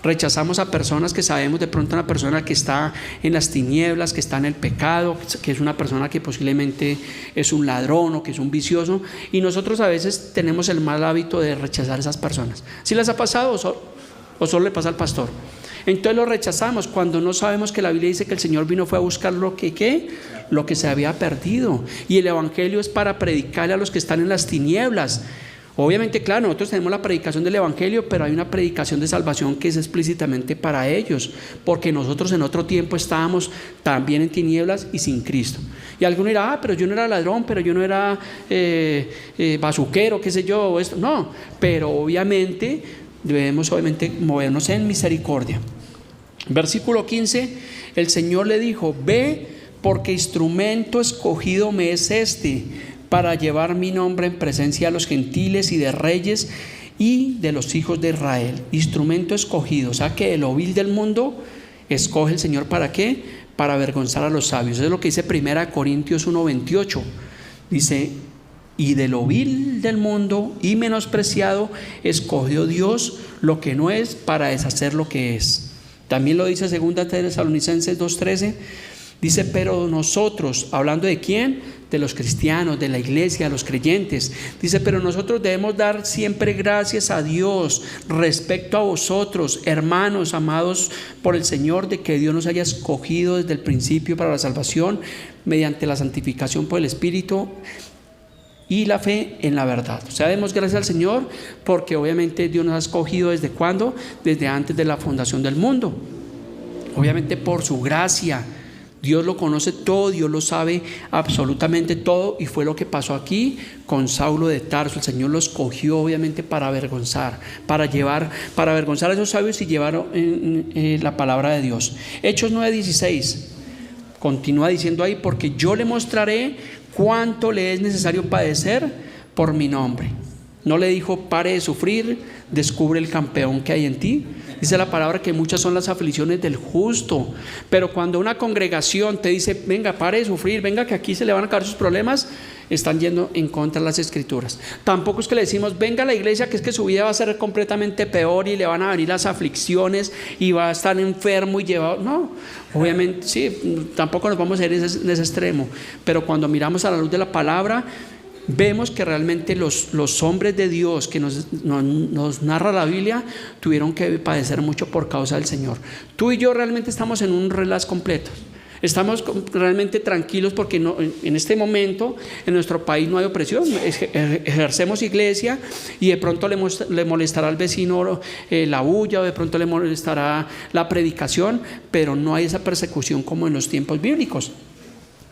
A: Rechazamos a personas que sabemos, de pronto una persona que está en las tinieblas, que está en el pecado, que es una persona que posiblemente es un ladrón o que es un vicioso, y nosotros a veces tenemos el mal hábito de rechazar a esas personas. ¿Sí les ha pasado o solo le pasa al pastor? Entonces lo rechazamos cuando no sabemos que la Biblia dice que el Señor vino fue a buscar lo que se había perdido, y el evangelio es para predicarle a los que están en las tinieblas. Obviamente, claro, nosotros tenemos la predicación del evangelio, pero hay una predicación de salvación que es explícitamente para ellos, porque nosotros en otro tiempo estábamos también en tinieblas y sin Cristo. Y alguno dirá: pero yo no era ladrón, pero yo no era bazuquero, qué sé yo, esto. No, pero obviamente debemos movernos en misericordia. Versículo 15: el Señor le dijo: ve, porque instrumento escogido me es este, para llevar mi nombre en presencia de los gentiles y de reyes y de los hijos de Israel. Instrumento escogido, o sea que el vil del mundo escoge el Señor. ¿Para qué? Para avergonzar a los sabios. Eso es lo que dice 1 Corintios 1:28. Dice: y de lo vil del mundo y menospreciado escogió Dios lo que no es, para deshacer lo que es. También lo dice 2 Tesalonicenses 2:13. Dice: pero nosotros, hablando de quién, de los cristianos, de la iglesia, de los creyentes, dice: pero nosotros debemos dar siempre gracias a Dios respecto a vosotros, hermanos amados por el Señor, de que Dios nos haya escogido desde el principio para la salvación mediante la santificación por el Espíritu y la fe en la verdad. O sea, demos gracias al Señor porque obviamente Dios nos ha escogido ¿desde cuándo? Desde antes de la fundación del mundo. Obviamente por su gracia. Dios lo conoce todo, Dios lo sabe absolutamente todo, y fue lo que pasó aquí con Saulo de Tarso. El Señor lo escogió obviamente para avergonzar, para avergonzar a esos sabios y llevar la palabra de Dios. Hechos 9:16 continúa diciendo ahí: porque yo le mostraré cuánto le es necesario padecer por mi nombre. No le dijo: pare de sufrir, descubre el campeón que hay en ti. Dice la palabra que muchas son las aflicciones del justo, pero cuando una congregación te dice: venga, pare de sufrir, venga que aquí se le van a acabar sus problemas, están yendo en contra de las escrituras. Tampoco es que le decimos: venga a la iglesia, que es que su vida va a ser completamente peor y le van a venir las aflicciones y va a estar enfermo y llevado. No, obviamente sí, tampoco nos vamos a ir en ese extremo, pero cuando miramos a la luz de la palabra, vemos que realmente los hombres de Dios que nos narra la Biblia tuvieron que padecer mucho por causa del Señor. Tú y yo realmente estamos en un relax completo. Estamos realmente tranquilos porque en este momento en nuestro país no hay opresión. Ejercemos iglesia y de pronto le molestará al vecino la bulla, o de pronto le molestará la predicación, pero no hay esa persecución como en los tiempos bíblicos.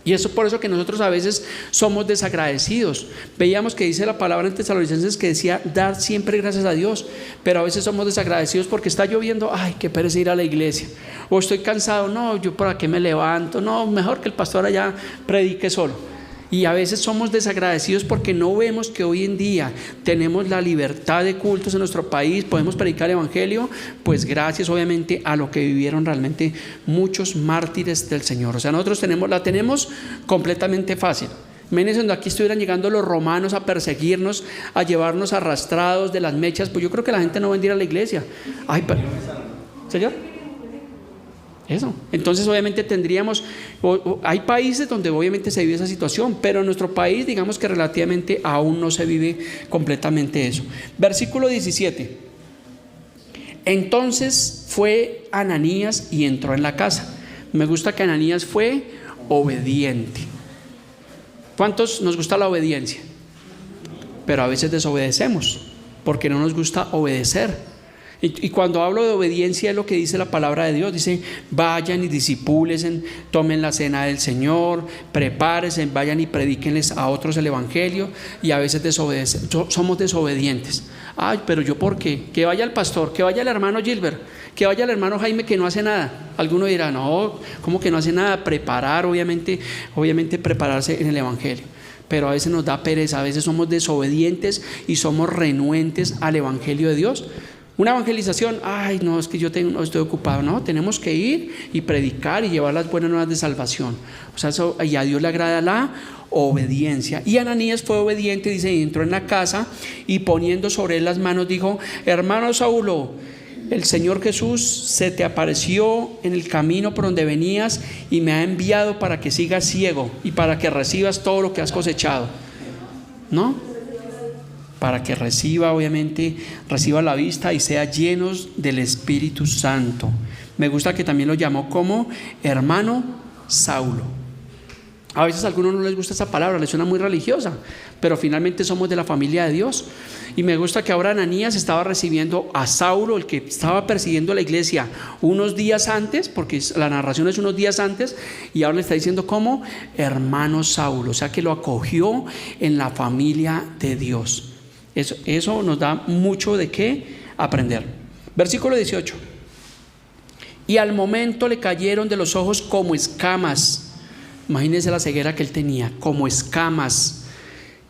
A: Y eso por eso que nosotros a veces somos desagradecidos. Veíamos que dice la palabra en Tesalonicenses que decía: dar siempre gracias a Dios, pero a veces somos desagradecidos porque está lloviendo, ay, qué pereza ir a la iglesia, o estoy cansado, no, yo para qué me levanto, no, mejor que el pastor allá predique solo. Y a veces somos desagradecidos porque no vemos que hoy en día tenemos la libertad de cultos en nuestro país, podemos predicar el evangelio, pues gracias obviamente a lo que vivieron realmente muchos mártires del Señor. O sea, nosotros la tenemos completamente fácil. Imagínense cuando aquí estuvieran llegando los romanos a perseguirnos, a llevarnos arrastrados de las mechas, pues yo creo que la gente no vendría a la iglesia. Ay, ¿Señor? Eso. Entonces obviamente tendríamos, hay países donde obviamente se vive esa situación, pero en nuestro país digamos que relativamente aún no se vive completamente eso. Versículo 17: entonces fue Ananías y entró en la casa. Me gusta que Ananías fue obediente. ¿Cuántos nos gusta la obediencia? Pero a veces desobedecemos porque no nos gusta obedecer. Y cuando hablo de obediencia es lo que dice la palabra de Dios. Dice: vayan y discípulense, tomen la cena del Señor, prepárense, vayan y predíquenles a otros el evangelio. Y a veces somos desobedientes. Ay, pero yo ¿por qué? Que vaya el pastor, que vaya el hermano Gilbert, que vaya el hermano Jaime, que no hace nada. Alguno dirá: no, ¿cómo que no hace nada? Preparar, obviamente prepararse en el evangelio. Pero a veces nos da pereza, a veces somos desobedientes y somos renuentes al evangelio de Dios. Una evangelización: ay, no, es que yo estoy ocupado. No, tenemos que ir y predicar y llevar las buenas nuevas de salvación. O sea, y a Dios le agrada la obediencia. Y Ananías fue obediente, dice, y entró en la casa y poniendo sobre él las manos dijo: hermano Saulo, el Señor Jesús se te apareció en el camino por donde venías y me ha enviado para que sigas ciego y para que recibas todo lo que has cosechado. ¿No? Para que reciba la vista y sea llenos del Espíritu Santo. Me gusta que también lo llamó como hermano Saulo. A veces a algunos no les gusta esa palabra, les suena muy religiosa, pero finalmente somos de la familia de Dios. Y me gusta que ahora Ananías estaba recibiendo a Saulo, el que estaba persiguiendo la iglesia unos días antes, porque la narración es unos días antes, y ahora le está diciendo como hermano Saulo. O sea que lo acogió en la familia de Dios. Eso nos da mucho de qué aprender. Versículo 18: y al momento le cayeron de los ojos como escamas. Imagínense la ceguera que él tenía, como escamas,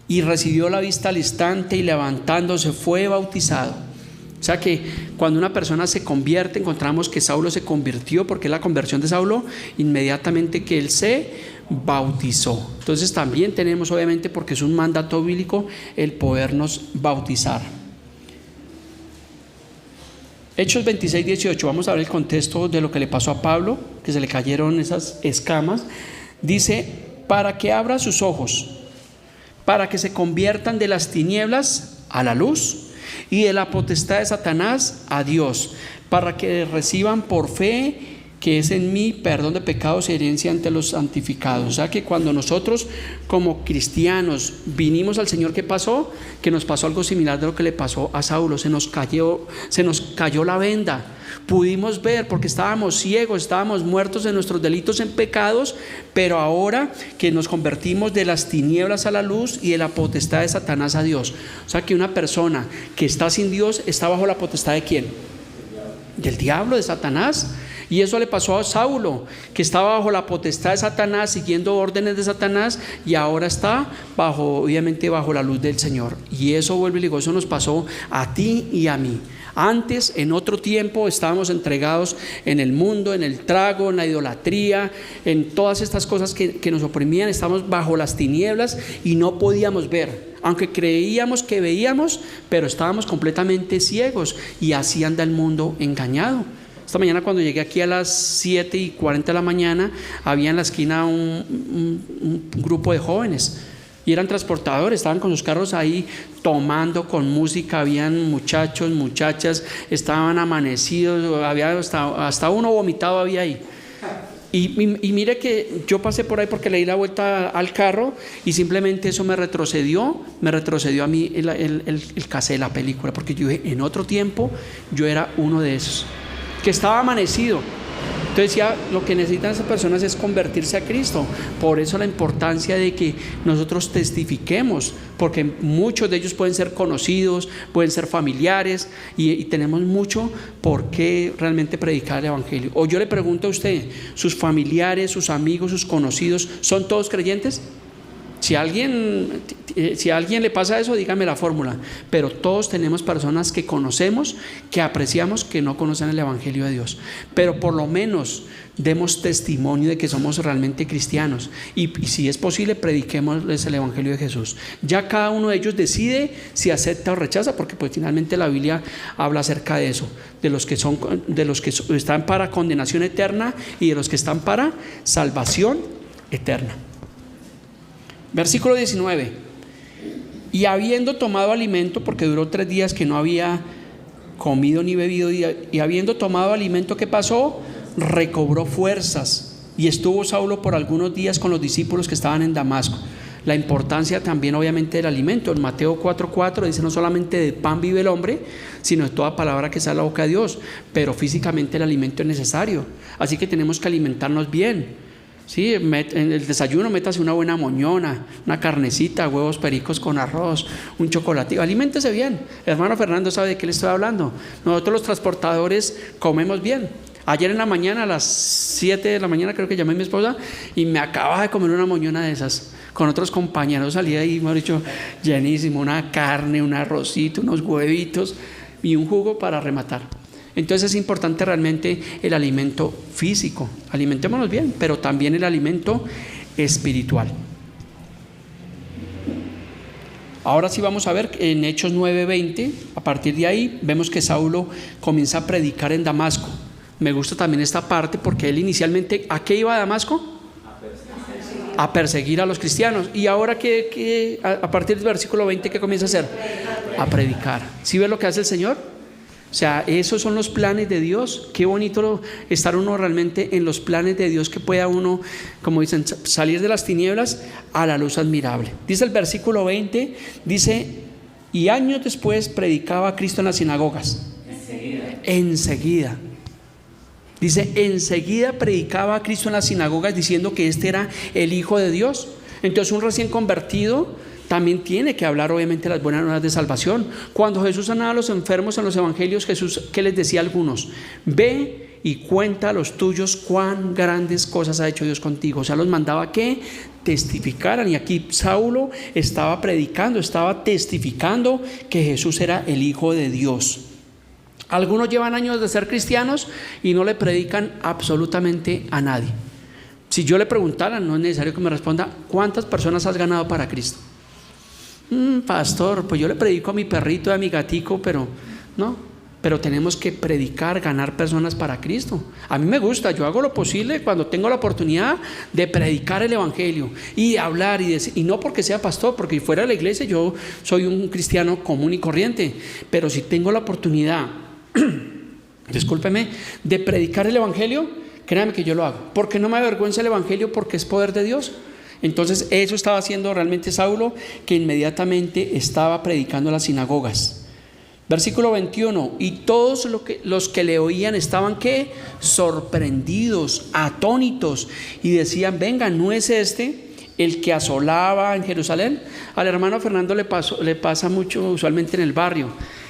A: y recibió la vista al instante y levantándose fue bautizado. O sea que cuando una persona se convierte, encontramos que Saulo se convirtió, porque la conversión de Saulo inmediatamente que él se bautizó. Entonces también tenemos, obviamente, porque es un mandato bíblico, el podernos bautizar. Hechos 26:18, vamos a ver el contexto de lo que le pasó a Pablo, que se le cayeron esas escamas. Dice: para que abra sus ojos, para que se conviertan de las tinieblas a la luz y de la potestad de Satanás a Dios, para que reciban por fe que es en mí perdón de pecados y herencia ante los santificados. O sea que cuando nosotros como cristianos vinimos al Señor, ¿qué pasó? Que nos pasó algo similar de lo que le pasó a Saulo. Se nos cayó la venda. Pudimos ver porque estábamos ciegos, estábamos muertos en nuestros delitos, en pecados, pero ahora que nos convertimos de las tinieblas a la luz y de la potestad de Satanás a Dios. O sea que una persona que está sin Dios está bajo la potestad ¿de quién? Del diablo, de Satanás. Y eso le pasó a Saulo, que estaba bajo la potestad de Satanás, siguiendo órdenes de Satanás, y ahora está obviamente bajo la luz del Señor. Y eso, vuelve y digo, eso nos pasó a ti y a mí. Antes, en otro tiempo, estábamos entregados en el mundo, en el trago, en la idolatría, en todas estas cosas que nos oprimían. Estábamos bajo las tinieblas y no podíamos ver, aunque creíamos que veíamos, pero estábamos completamente ciegos, y así anda el mundo engañado. Esta mañana cuando llegué aquí a las 7:40 de la mañana, había en la esquina un grupo de jóvenes, y eran transportadores, estaban con sus carros ahí tomando con música, habían muchachos, muchachas, estaban amanecidos, había hasta uno vomitado había ahí. Y mire que yo pasé por ahí porque le di la vuelta al carro, y simplemente eso me retrocedió a mí el cassette, la película, porque yo dije, en otro tiempo yo era uno de esos que estaba amanecido. Entonces ya lo que necesitan esas personas es convertirse a Cristo. Por eso la importancia de que nosotros testifiquemos, porque muchos de ellos pueden ser conocidos, pueden ser familiares, y tenemos mucho por qué realmente predicar el Evangelio. O yo le pregunto a usted, ¿sus familiares, sus amigos, sus conocidos son todos creyentes? Si a alguien le pasa eso, dígame la fórmula. Pero todos tenemos personas que conocemos, que apreciamos, que no conocen el Evangelio de Dios. Pero por lo menos demos testimonio de que somos realmente cristianos. Y si es posible, prediquémosles el Evangelio de Jesús. Ya cada uno de ellos decide si acepta o rechaza, porque pues finalmente la Biblia habla acerca de eso, de los que están para condenación eterna y de los que están para salvación eterna. Versículo 19. Y habiendo tomado alimento, porque duró 3 días que no había comido ni bebido, y habiendo tomado alimento, ¿qué pasó? Recobró fuerzas, y estuvo Saulo por algunos días con los discípulos que estaban en Damasco. La importancia también obviamente del alimento. En Mateo 4:4 dice, no solamente de pan vive el hombre, sino de toda palabra que sale de la boca de Dios. Pero físicamente el alimento es necesario, así que tenemos que alimentarnos bien. Sí, en el desayuno métase una buena moñona, una carnecita, huevos pericos con arroz, un chocolate, aliméntese bien. El hermano Fernando sabe de qué le estoy hablando. Nosotros los transportadores comemos bien. Ayer en la mañana, a las 7 de la mañana, creo que llamé a mi esposa y me acababa de comer una moñona de esas con otros compañeros. Salí ahí, me han dicho, llenísimo, una carne, un arrocito, unos huevitos y un jugo para rematar. Entonces es importante realmente el alimento físico, alimentémonos bien, pero también el alimento espiritual. Ahora sí vamos a ver en Hechos 9:20, a partir de ahí vemos que Saulo comienza a predicar en Damasco. Me gusta también esta parte porque él inicialmente, ¿a qué iba a Damasco? A perseguir a los cristianos. Y ahora que a partir del versículo 20, ¿qué comienza a hacer? A predicar. ¿Sí ve lo que hace el Señor? O sea, esos son los planes de Dios. Qué bonito estar uno realmente en los planes de Dios, que pueda uno, como dicen, salir de las tinieblas a la luz admirable. Dice el versículo 20, dice, y años después predicaba a Cristo en las sinagogas. Enseguida. Dice, enseguida predicaba a Cristo en las sinagogas diciendo que este era el Hijo de Dios. Entonces un recién convertido también tiene que hablar obviamente las buenas nuevas de salvación. Cuando Jesús sanaba a los enfermos en los evangelios, Jesús, ¿qué les decía a algunos? Ve y cuenta a los tuyos cuán grandes cosas ha hecho Dios contigo. O sea, los mandaba que testificaran, y aquí Saulo estaba predicando, estaba testificando que Jesús era el Hijo de Dios. Algunos llevan años de ser cristianos y no le predican absolutamente a nadie. Si yo le preguntara, no es necesario que me responda, ¿cuántas personas has ganado para Cristo? Pastor, pues yo le predico a mi perrito y a mi gatico, pero no. Pero tenemos que predicar, ganar personas para Cristo. A mí me gusta, yo hago lo posible cuando tengo la oportunidad de predicar el Evangelio y de hablar y decir, y no porque sea pastor, porque fuera de la iglesia yo soy un cristiano común y corriente, pero si tengo la oportunidad, discúlpeme, de predicar el Evangelio, créame que yo lo hago, porque no me avergüenza el evangelio, porque es poder de Dios. Entonces eso estaba haciendo realmente Saulo, que inmediatamente estaba predicando en las sinagogas. Versículo 21, y todos los que le oían estaban ¿qué? Sorprendidos, atónitos, y decían, venga, ¿no es este el que asolaba en Jerusalén? Al hermano Fernando le pasa mucho usualmente en el barrio,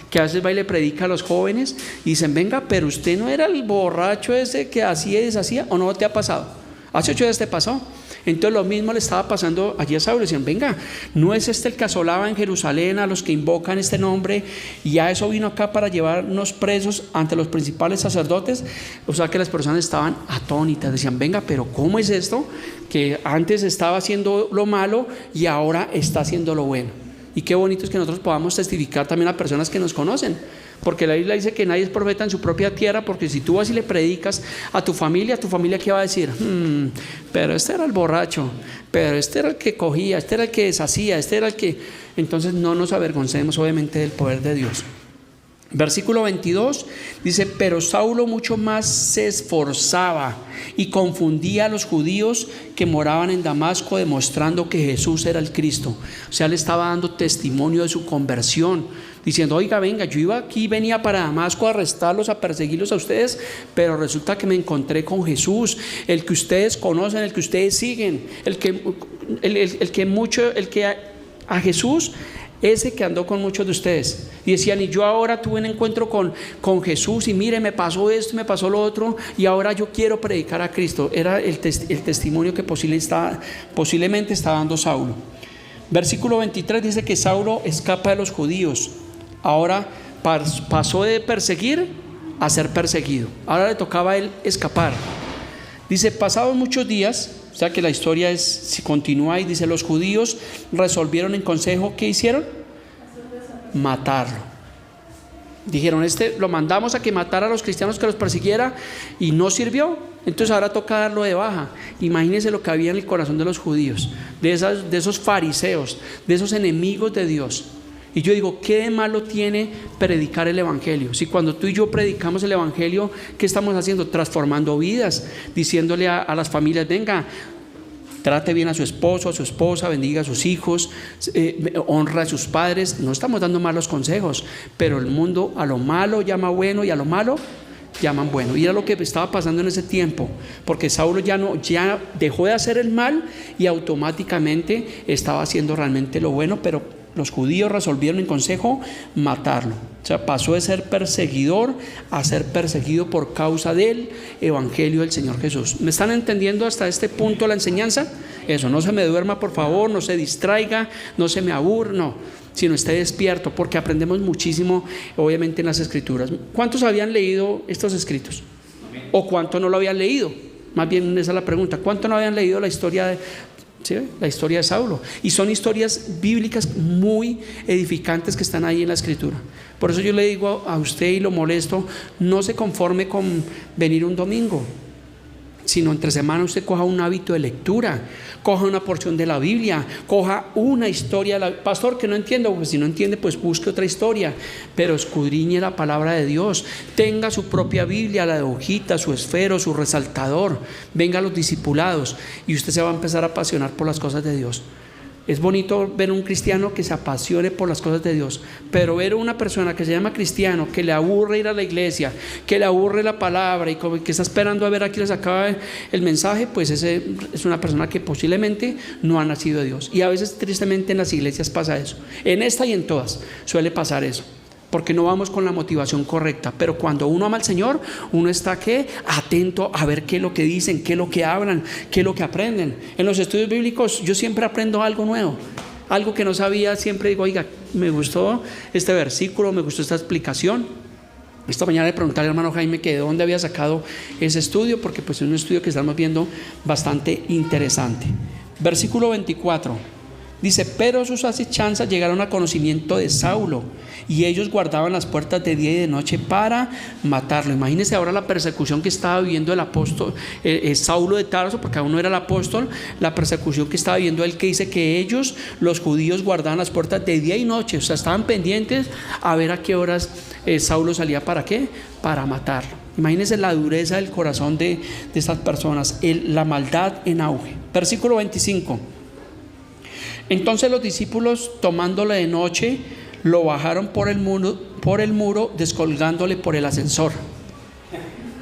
A: que a veces va y le predica a los jóvenes y dicen, venga, pero usted no era el borracho ese que hacía y deshacía, ¿o no te ha pasado? Hace 8 días te pasó. Entonces lo mismo le estaba pasando allí a Saulo. Decían, venga, ¿no es este el que asolaba en Jerusalén a los que invocan este nombre? Y ya eso vino acá para llevarnos presos ante los principales sacerdotes. O sea que las personas estaban atónitas, decían, venga, pero ¿cómo es esto? Que antes estaba haciendo lo malo y ahora está haciendo lo bueno. Y qué bonito es que nosotros podamos testificar también a personas que nos conocen, porque la Biblia dice que nadie es profeta en su propia tierra, porque si tú vas y le predicas a tu familia ¿qué va a decir? Pero este era el borracho, pero este era el que cogía, este era el que deshacía, este era el que... Entonces no nos avergoncemos obviamente del poder de Dios. Versículo 22 dice, pero Saulo mucho más se esforzaba y confundía a los judíos que moraban en Damasco, demostrando que Jesús era el Cristo. O sea, le estaba dando testimonio de su conversión, diciendo, oiga, venga, yo iba aquí, venía para Damasco a arrestarlos, a perseguirlos a ustedes, pero resulta que me encontré con Jesús, el que ustedes conocen, el que ustedes siguen, el que a Jesús, ese que andó con muchos de ustedes. Y decían, y yo ahora tuve un encuentro con Jesús, y mire, me pasó esto, me pasó lo otro, y ahora yo quiero predicar a Cristo. Era el testimonio que posiblemente estaba dando Saulo. Versículo 23 dice que Saulo escapa de los judíos. Ahora pasó de perseguir a ser perseguido. Ahora le tocaba a él escapar. Dice, pasados muchos días, o sea que la historia si continúa y dice, los judíos resolvieron en consejo, ¿qué hicieron? Matarlo. Dijeron, lo mandamos a que matara a los cristianos, que los persiguiera, y no sirvió. Entonces ahora toca darlo de baja. Imagínense lo que había en el corazón de los judíos, de esos fariseos, de esos enemigos de Dios. Y yo digo, ¿qué de malo tiene predicar el evangelio? Si cuando tú y yo predicamos el evangelio, ¿qué estamos haciendo? Transformando vidas, diciéndole a las familias, venga, trate bien a su esposo, a su esposa, bendiga a sus hijos, honra a sus padres. No estamos dando malos consejos, pero el mundo a lo malo llama bueno y a lo malo llaman bueno. Y era lo que estaba pasando en ese tiempo, porque Saulo ya dejó de hacer el mal y automáticamente estaba haciendo realmente lo bueno, pero los judíos resolvieron en consejo matarlo. O sea, pasó de ser perseguidor a ser perseguido por causa del evangelio del Señor Jesús. ¿Me están entendiendo hasta este punto la enseñanza? Eso, no se me duerma, por favor, no se distraiga, no se me aburra, no, sino esté despierto, porque aprendemos muchísimo obviamente en las escrituras. ¿Cuántos habían leído estos escritos? ¿O cuántos no lo habían leído? Más bien esa es la pregunta. ¿Cuántos no habían leído la historia de Saulo? Y son historias bíblicas muy edificantes que están ahí en la escritura. Por eso yo le digo a usted y lo molesto, no se conforme con venir un domingo, sino entre semana usted coja un hábito de lectura, coja una porción de la Biblia, coja una historia. Pastor, que no entiendo, pues si no entiende, pues busque otra historia, pero escudriñe la palabra de Dios, tenga su propia Biblia, la de hojita, su esfero, su resaltador, venga a los discipulados y usted se va a empezar a apasionar por las cosas de Dios. Es bonito ver un cristiano que se apasione por las cosas de Dios, pero ver una persona que se llama cristiano, que le aburre ir a la iglesia, que le aburre la palabra y que está esperando a ver a quién les acaba el mensaje, pues ese es una persona que posiblemente no ha nacido de Dios. Y a veces tristemente en las iglesias pasa eso, en esta y en todas suele pasar eso, porque no vamos con la motivación correcta. Pero cuando uno ama al Señor, uno está atento a ver qué es lo que dicen, qué es lo que hablan, qué es lo que aprenden. En los estudios bíblicos yo siempre aprendo algo nuevo, algo que no sabía. Siempre digo, oiga, me gustó este versículo, me gustó esta explicación. Esta mañana le pregunté al hermano Jaime que de dónde había sacado ese estudio, porque pues es un estudio que estamos viendo bastante interesante. Versículo 24 dice, pero sus asechanzas llegaron a conocimiento de Saulo, y ellos guardaban las puertas de día y de noche para matarlo. Imagínense ahora la persecución que estaba viviendo el apóstol Saulo de Tarso, porque aún no era el apóstol, la persecución que estaba viviendo él, que dice que ellos, los judíos, guardaban las puertas de día y noche. O sea, estaban pendientes a ver a qué horas Saulo salía. ¿Para qué? Para matarlo. Imagínense la dureza del corazón de estas personas, la maldad en auge. Versículo 25. Entonces los discípulos, tomándole de noche, lo bajaron por el muro, descolgándole por el ascensor.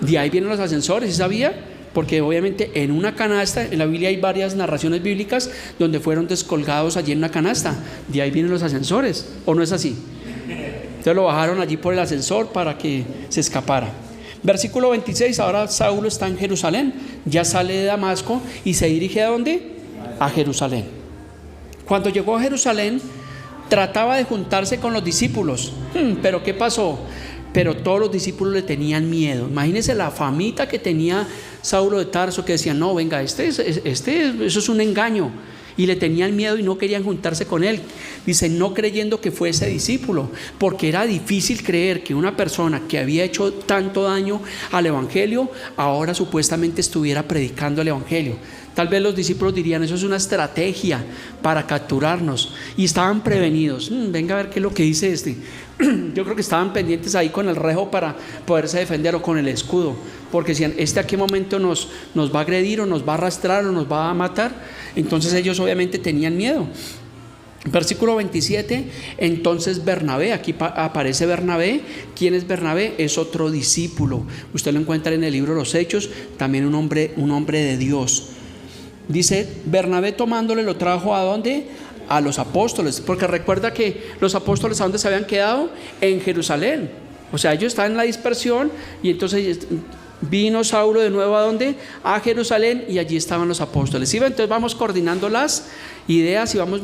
A: De ahí vienen los ascensores, ¿sí sabía? Porque obviamente en una canasta, en la Biblia hay varias narraciones bíblicas donde fueron descolgados allí en una canasta. De ahí vienen los ascensores, ¿o no es así? Entonces lo bajaron allí por el ascensor para que se escapara. Versículo 26, ahora Saulo está en Jerusalén, ya sale de Damasco y se dirige ¿a dónde? A Jerusalén. Cuando llegó a Jerusalén, trataba de juntarse con los discípulos. ¿Pero qué pasó? Pero todos los discípulos le tenían miedo. Imagínense la famita que tenía Saulo de Tarso, que decían, no, venga, eso es un engaño. Y le tenían miedo y no querían juntarse con él. Dice, no creyendo que fuese discípulo, porque era difícil creer que una persona que había hecho tanto daño al evangelio, ahora supuestamente estuviera predicando el evangelio. Tal vez los discípulos dirían, eso es una estrategia para capturarnos, y estaban prevenidos. Venga a ver qué es lo que dice este. Yo creo que estaban pendientes ahí con el rejo para poderse defender, o con el escudo, porque decían, a qué momento nos va a agredir, o nos va a arrastrar, o nos va a matar. Entonces ellos obviamente tenían miedo. Versículo 27, entonces Bernabé, aquí aparece Bernabé. ¿Quién es Bernabé? Es otro discípulo. Usted lo encuentra en el libro de los Hechos, también un hombre de Dios. Dice, Bernabé tomándole lo trajo ¿a dónde? A los apóstoles, porque recuerda que los apóstoles ¿a dónde se habían quedado? En Jerusalén. O sea, ellos están en la dispersión, y entonces vino Saulo de nuevo ¿a dónde? A Jerusalén, y allí estaban los apóstoles. ¿Sí? Entonces vamos coordinando las ideas y vamos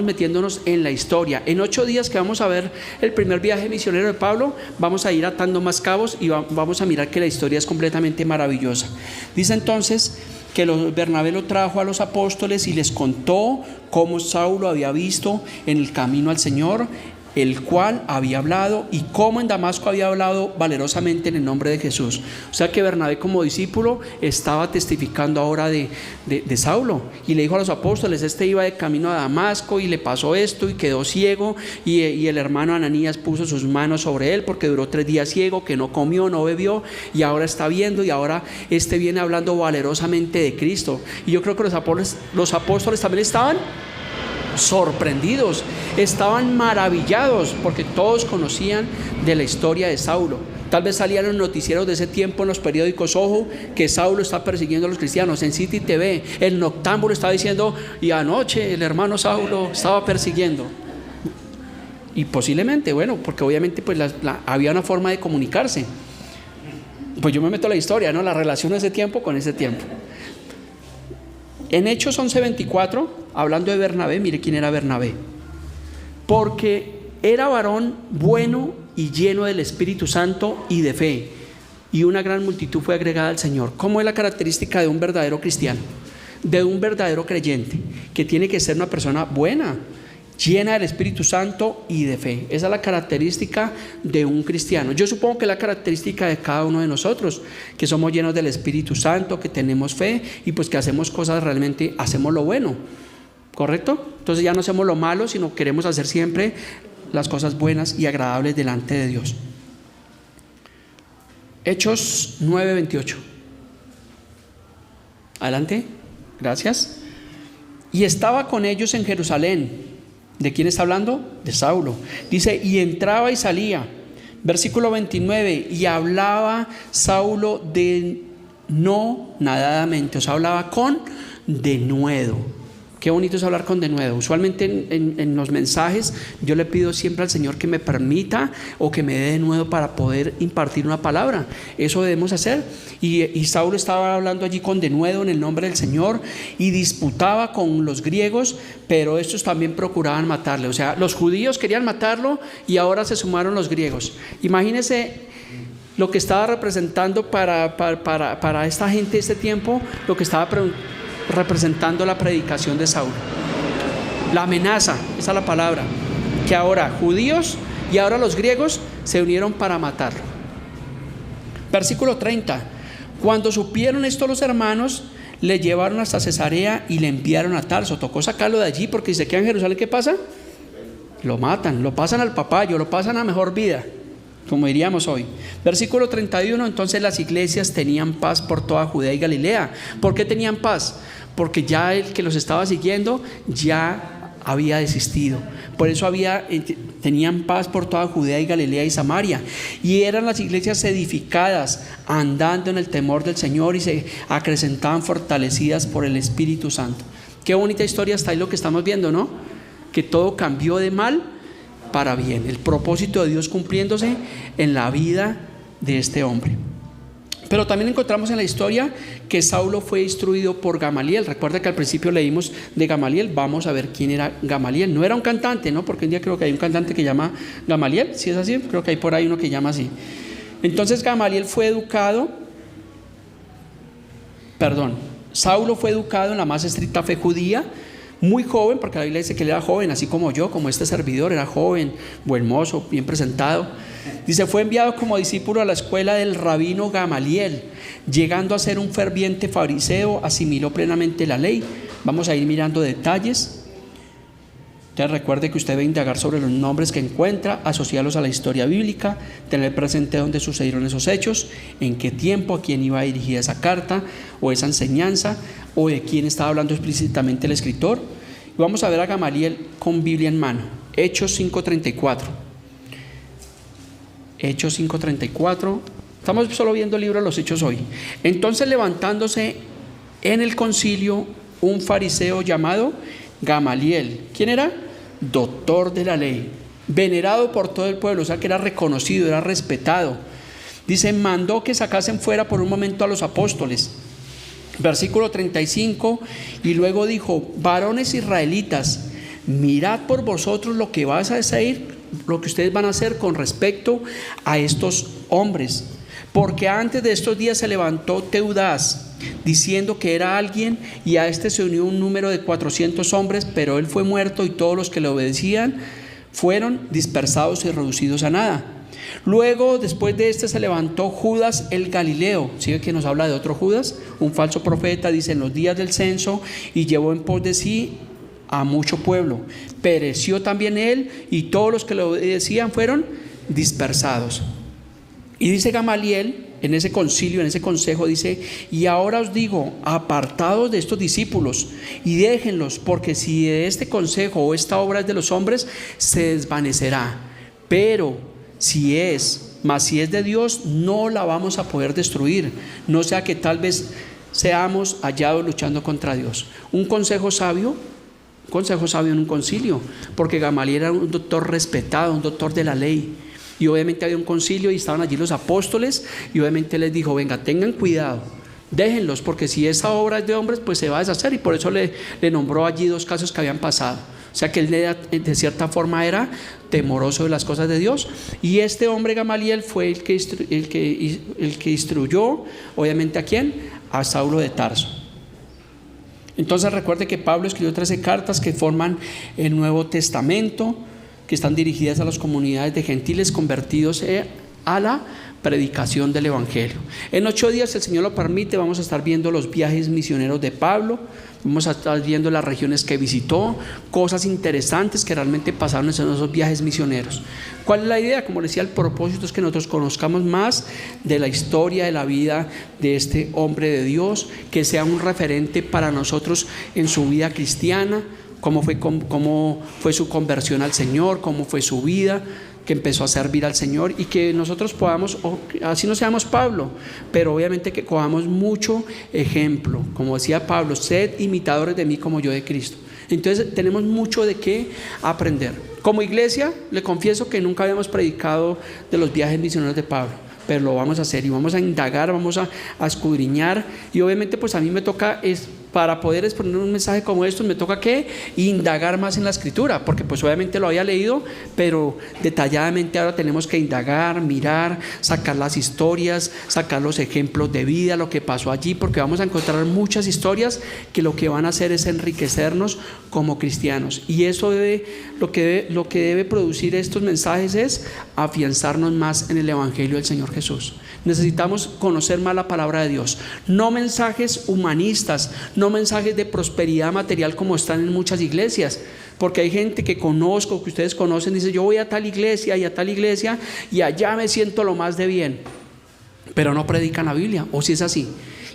A: metiéndonos en la historia. En 8 días que vamos a ver el primer viaje misionero de Pablo, vamos a ir atando más cabos y vamos a mirar que la historia es completamente maravillosa. Dice entonces que Bernabé lo trajo a los apóstoles y les contó cómo Saulo había visto en el camino al Señor, el cual había hablado, y cómo en Damasco había hablado valerosamente en el nombre de Jesús. O sea que Bernabé, como discípulo, estaba testificando ahora de Saulo, y le dijo a los apóstoles, iba de camino a Damasco y le pasó esto y quedó ciego, y el hermano Ananías puso sus manos sobre él porque duró 3 días ciego, que no comió, no bebió, y ahora está viendo, y ahora viene hablando valerosamente de Cristo. Y yo creo que los apóstoles también estaban sorprendidos, estaban maravillados, porque todos conocían de la historia de Saulo. Tal vez salían los noticieros de ese tiempo en los periódicos, ojo, que Saulo está persiguiendo a los cristianos. En City TV, el noctámbulo estaba diciendo, y anoche el hermano Saulo estaba persiguiendo. Y posiblemente, bueno, porque obviamente pues había una forma de comunicarse. Pues yo me meto a la historia, ¿no? La relación de ese tiempo con ese tiempo. En Hechos 11:24, hablando de Bernabé, mire quién era Bernabé. Porque era varón bueno y lleno del Espíritu Santo y de fe, y una gran multitud fue agregada al Señor. ¿Cómo es la característica de un verdadero cristiano? De un verdadero creyente, que tiene que ser una persona buena, llena del Espíritu Santo y de fe. Esa es la característica de un cristiano. Yo supongo que es la característica de cada uno de nosotros, que somos llenos del Espíritu Santo, que tenemos fe, y pues que hacemos cosas, realmente hacemos lo bueno, ¿correcto? Entonces ya no hacemos lo malo, sino queremos hacer siempre las cosas buenas y agradables delante de Dios. Hechos 9:28. Adelante, gracias. Y estaba con ellos en Jerusalén. ¿De quién está hablando? De Saulo. Dice, y entraba y salía. Versículo 29, y hablaba Saulo de no nadadamente, o sea, hablaba con denuedo. Qué bonito es hablar con denuedo. Usualmente en los mensajes yo le pido siempre al Señor que me permita o que me dé denuedo para poder impartir una palabra. Eso debemos hacer. Y Saulo estaba hablando allí con denuedo en el nombre del Señor, y disputaba con los griegos, pero estos también procuraban matarle. O sea, los judíos querían matarlo y ahora se sumaron los griegos. Imagínense lo que estaba representando para esta gente de este tiempo, lo que estaba representando la predicación de Saulo. La amenaza, esa es la palabra, que ahora judíos y ahora los griegos se unieron para matarlo. Versículo 30, cuando supieron esto los hermanos, le llevaron hasta Cesarea y le enviaron a Tarso. Tocó sacarlo de allí, porque si se queda en Jerusalén, ¿qué pasa? Lo matan, lo pasan al papayo, lo pasan a mejor vida. como diríamos hoy. Versículo 31, entonces las iglesias tenían paz por toda Judea y Galilea. ¿Por qué tenían paz? Porque ya el que los estaba siguiendo ya había desistido. Por eso tenían paz por toda Judea y Galilea y Samaria. Y eran las iglesias edificadas, andando en el temor del Señor, y se acrecentaban fortalecidas por el Espíritu Santo. Qué bonita historia está ahí lo que estamos viendo, ¿no? Que todo cambió de mal para bien. El propósito de Dios cumpliéndose en la vida de este hombre. Pero también encontramos en la historia que Saulo fue instruido por Gamaliel. Recuerda que al principio leímos de Gamaliel. Vamos a ver quién era Gamaliel. No era un cantante, ¿no? Porque hoy en día creo que hay un cantante que llama Gamaliel. ¿Sí es así? Creo que hay por ahí uno que llama así. Entonces Saulo fue educado en la más estricta fe judía, muy joven, porque la Biblia dice que él era joven, así como yo, como este servidor, era joven, buen mozo, bien presentado. Dice, fue enviado como discípulo a la escuela del rabino Gamaliel, llegando a ser un ferviente fariseo, asimiló plenamente la ley. Vamos a ir mirando detalles. Entonces recuerde que usted debe indagar sobre los nombres que encuentra, asociarlos a la historia bíblica, tener presente dónde sucedieron esos hechos, en qué tiempo, a quién iba dirigida esa carta o esa enseñanza, o de quién estaba hablando explícitamente el escritor. Y vamos a ver a Gamaliel con Biblia en mano. Hechos 5:34. Hechos 5:34. Estamos solo viendo el libro de los Hechos hoy. Entonces, levantándose en el concilio un fariseo llamado Gamaliel. ¿Quién era? Doctor de la ley, venerado por todo el pueblo, o sea que era reconocido, era respetado. Dice, mandó que sacasen fuera por un momento a los apóstoles. Versículo 35, y luego dijo, varones israelitas, mirad por vosotros lo que vas a decir, lo que ustedes van a hacer con respecto a estos hombres, porque antes de estos días se levantó Teudas, diciendo que era alguien, y a este se unió un número de 400 hombres, pero él fue muerto y todos los que le obedecían fueron dispersados y reducidos a nada. Luego, después de este, se levantó Judas el Galileo. ¿Sigue que nos habla de otro Judas? Un falso profeta, dice, en los días del censo, y llevó en pos de sí a mucho pueblo. Pereció también él, y todos los que le obedecían fueron dispersados. Y dice Gamaliel, en ese concilio, en ese consejo, dice, y ahora os digo, apartados de estos discípulos y déjenlos, porque si de este consejo o esta obra es de los hombres, se desvanecerá. Pero si es de Dios, no la vamos a poder destruir, no sea que tal vez seamos hallados luchando contra Dios. Un consejo sabio en un concilio, porque Gamaliel era un doctor respetado, un doctor de la ley. Y obviamente había un concilio y estaban allí los apóstoles, y obviamente les dijo, venga, tengan cuidado, déjenlos, porque si esa obra es de hombres, pues se va a deshacer. Y por eso le nombró allí 2 casos que habían pasado. O sea que él de cierta forma era temoroso de las cosas de Dios. Y este hombre Gamaliel fue el que instruyó, obviamente, ¿a quién? A Saulo de Tarso. Entonces recuerde que Pablo escribió 13 cartas que forman el Nuevo Testamento, que están dirigidas a las comunidades de gentiles convertidos a la predicación del Evangelio. En 8 días, si el Señor lo permite, vamos a estar viendo los viajes misioneros de Pablo, vamos a estar viendo las regiones que visitó, cosas interesantes que realmente pasaron en esos viajes misioneros. ¿Cuál es la idea? Como decía, el propósito es que nosotros conozcamos más de la historia de la vida de este hombre de Dios, que sea un referente para nosotros en su vida cristiana, cómo fue su conversión al Señor, cómo fue su vida, que empezó a servir al Señor, y que nosotros podamos, así no seamos Pablo, pero obviamente que cojamos mucho ejemplo. Como decía Pablo, sed imitadores de mí como yo de Cristo. Entonces tenemos mucho de qué aprender. Como iglesia, le confieso que nunca habíamos predicado de los viajes misioneros de Pablo, pero lo vamos a hacer y vamos a indagar, vamos a escudriñar, y obviamente pues a mí me toca para poder exponer un mensaje como esto, me toca que indagar más en la escritura, porque pues obviamente lo había leído, pero detalladamente ahora tenemos que indagar, mirar, sacar las historias, sacar los ejemplos de vida, lo que pasó allí, porque vamos a encontrar muchas historias que lo que van a hacer es enriquecernos como cristianos. Y eso lo que debe producir estos mensajes es afianzarnos más en el Evangelio del Señor Jesús. Necesitamos conocer más la palabra de Dios, no mensajes humanistas, no no mensajes de prosperidad material como están en muchas iglesias, porque hay gente que conozco, que ustedes conocen, dice: yo voy a tal iglesia y a tal iglesia y allá me siento lo más de bien, pero no predican la Biblia, o si es así,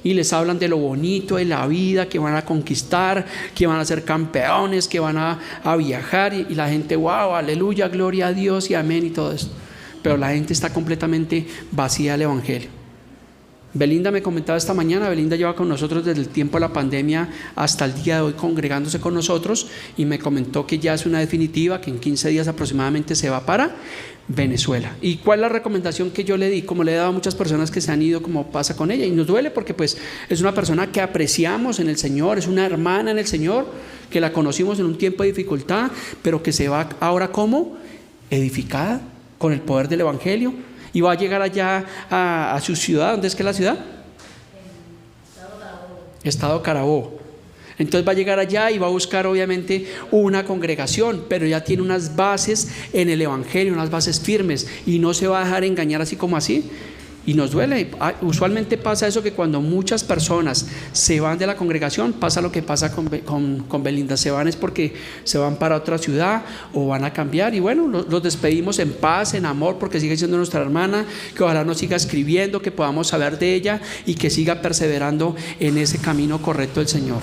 A: y les hablan de lo bonito de la vida, que van a conquistar, que van a ser campeones, que van a viajar, y la gente: wow, aleluya, gloria a Dios y amén y todo eso, pero la gente está completamente vacía del evangelio. Belinda me comentaba esta mañana, Belinda lleva con nosotros desde el tiempo de la pandemia hasta el día de hoy congregándose con nosotros, y me comentó que ya es una definitiva, que en 15 días aproximadamente se va para Venezuela. ¿Y cuál es la recomendación que yo le di? Como le he dado a muchas personas que se han ido, como pasa con ella, y nos duele porque pues es una persona que apreciamos en el Señor, es una hermana en el Señor, que la conocimos en un tiempo de dificultad, pero que se va ahora como edificada con el poder del evangelio, y va a llegar allá a su ciudad. ¿Dónde es que es la ciudad? Estado Carabobo. Entonces va a llegar allá y va a buscar obviamente una congregación, pero ya tiene unas bases en el evangelio, unas bases firmes, y no se va a dejar engañar así como así. Y nos duele. Usualmente pasa eso, que cuando muchas personas se van de la congregación, pasa lo que pasa con Belinda. Se van es porque se van para otra ciudad o van a cambiar, y bueno, los despedimos en paz, en amor, porque sigue siendo nuestra hermana, que ojalá nos siga escribiendo, que podamos saber de ella y que siga perseverando en ese camino correcto del Señor.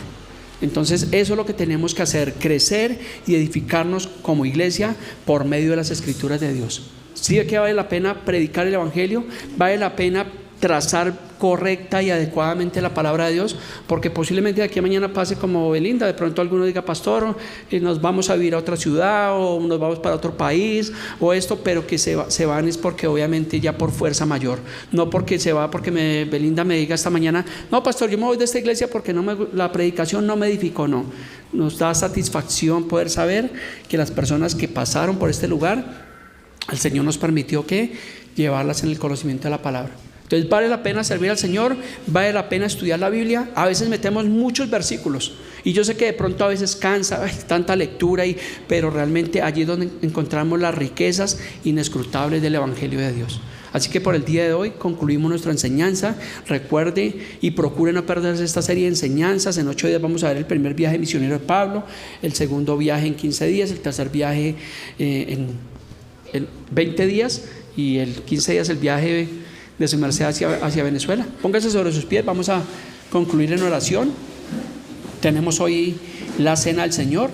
A: Entonces eso es lo que tenemos que hacer: crecer y edificarnos como iglesia por medio de las escrituras de Dios. Sí, que vale la pena predicar el evangelio, vale la pena trazar correcta y adecuadamente la palabra de Dios, porque posiblemente de aquí a mañana pase como Belinda, de pronto alguno diga: pastor, nos vamos a vivir a otra ciudad, o nos vamos para otro país, o esto, pero que se van es porque obviamente ya por fuerza mayor, no porque se va porque Belinda me diga esta mañana: no, pastor, yo me voy de esta iglesia porque la predicación no me edificó. No, nos da satisfacción poder saber que las personas que pasaron por este lugar, el Señor nos permitió que llevarlas en el conocimiento de la palabra. Entonces vale la pena servir al Señor, vale la pena estudiar la Biblia. A veces metemos muchos versículos, y yo sé que de pronto a veces cansa tanta lectura, pero realmente allí es donde encontramos las riquezas inescrutables del evangelio de Dios. Así que por el día de hoy concluimos nuestra enseñanza. Recuerde y procure no perderse esta serie de enseñanzas. En 8 días vamos a ver el primer viaje misionero de Pablo, el segundo viaje en 15 días, el tercer viaje en 20 días, y el 15 días el viaje de su merced hacia Venezuela. Póngase sobre sus pies, vamos a concluir en oración. Tenemos hoy la cena del Señor.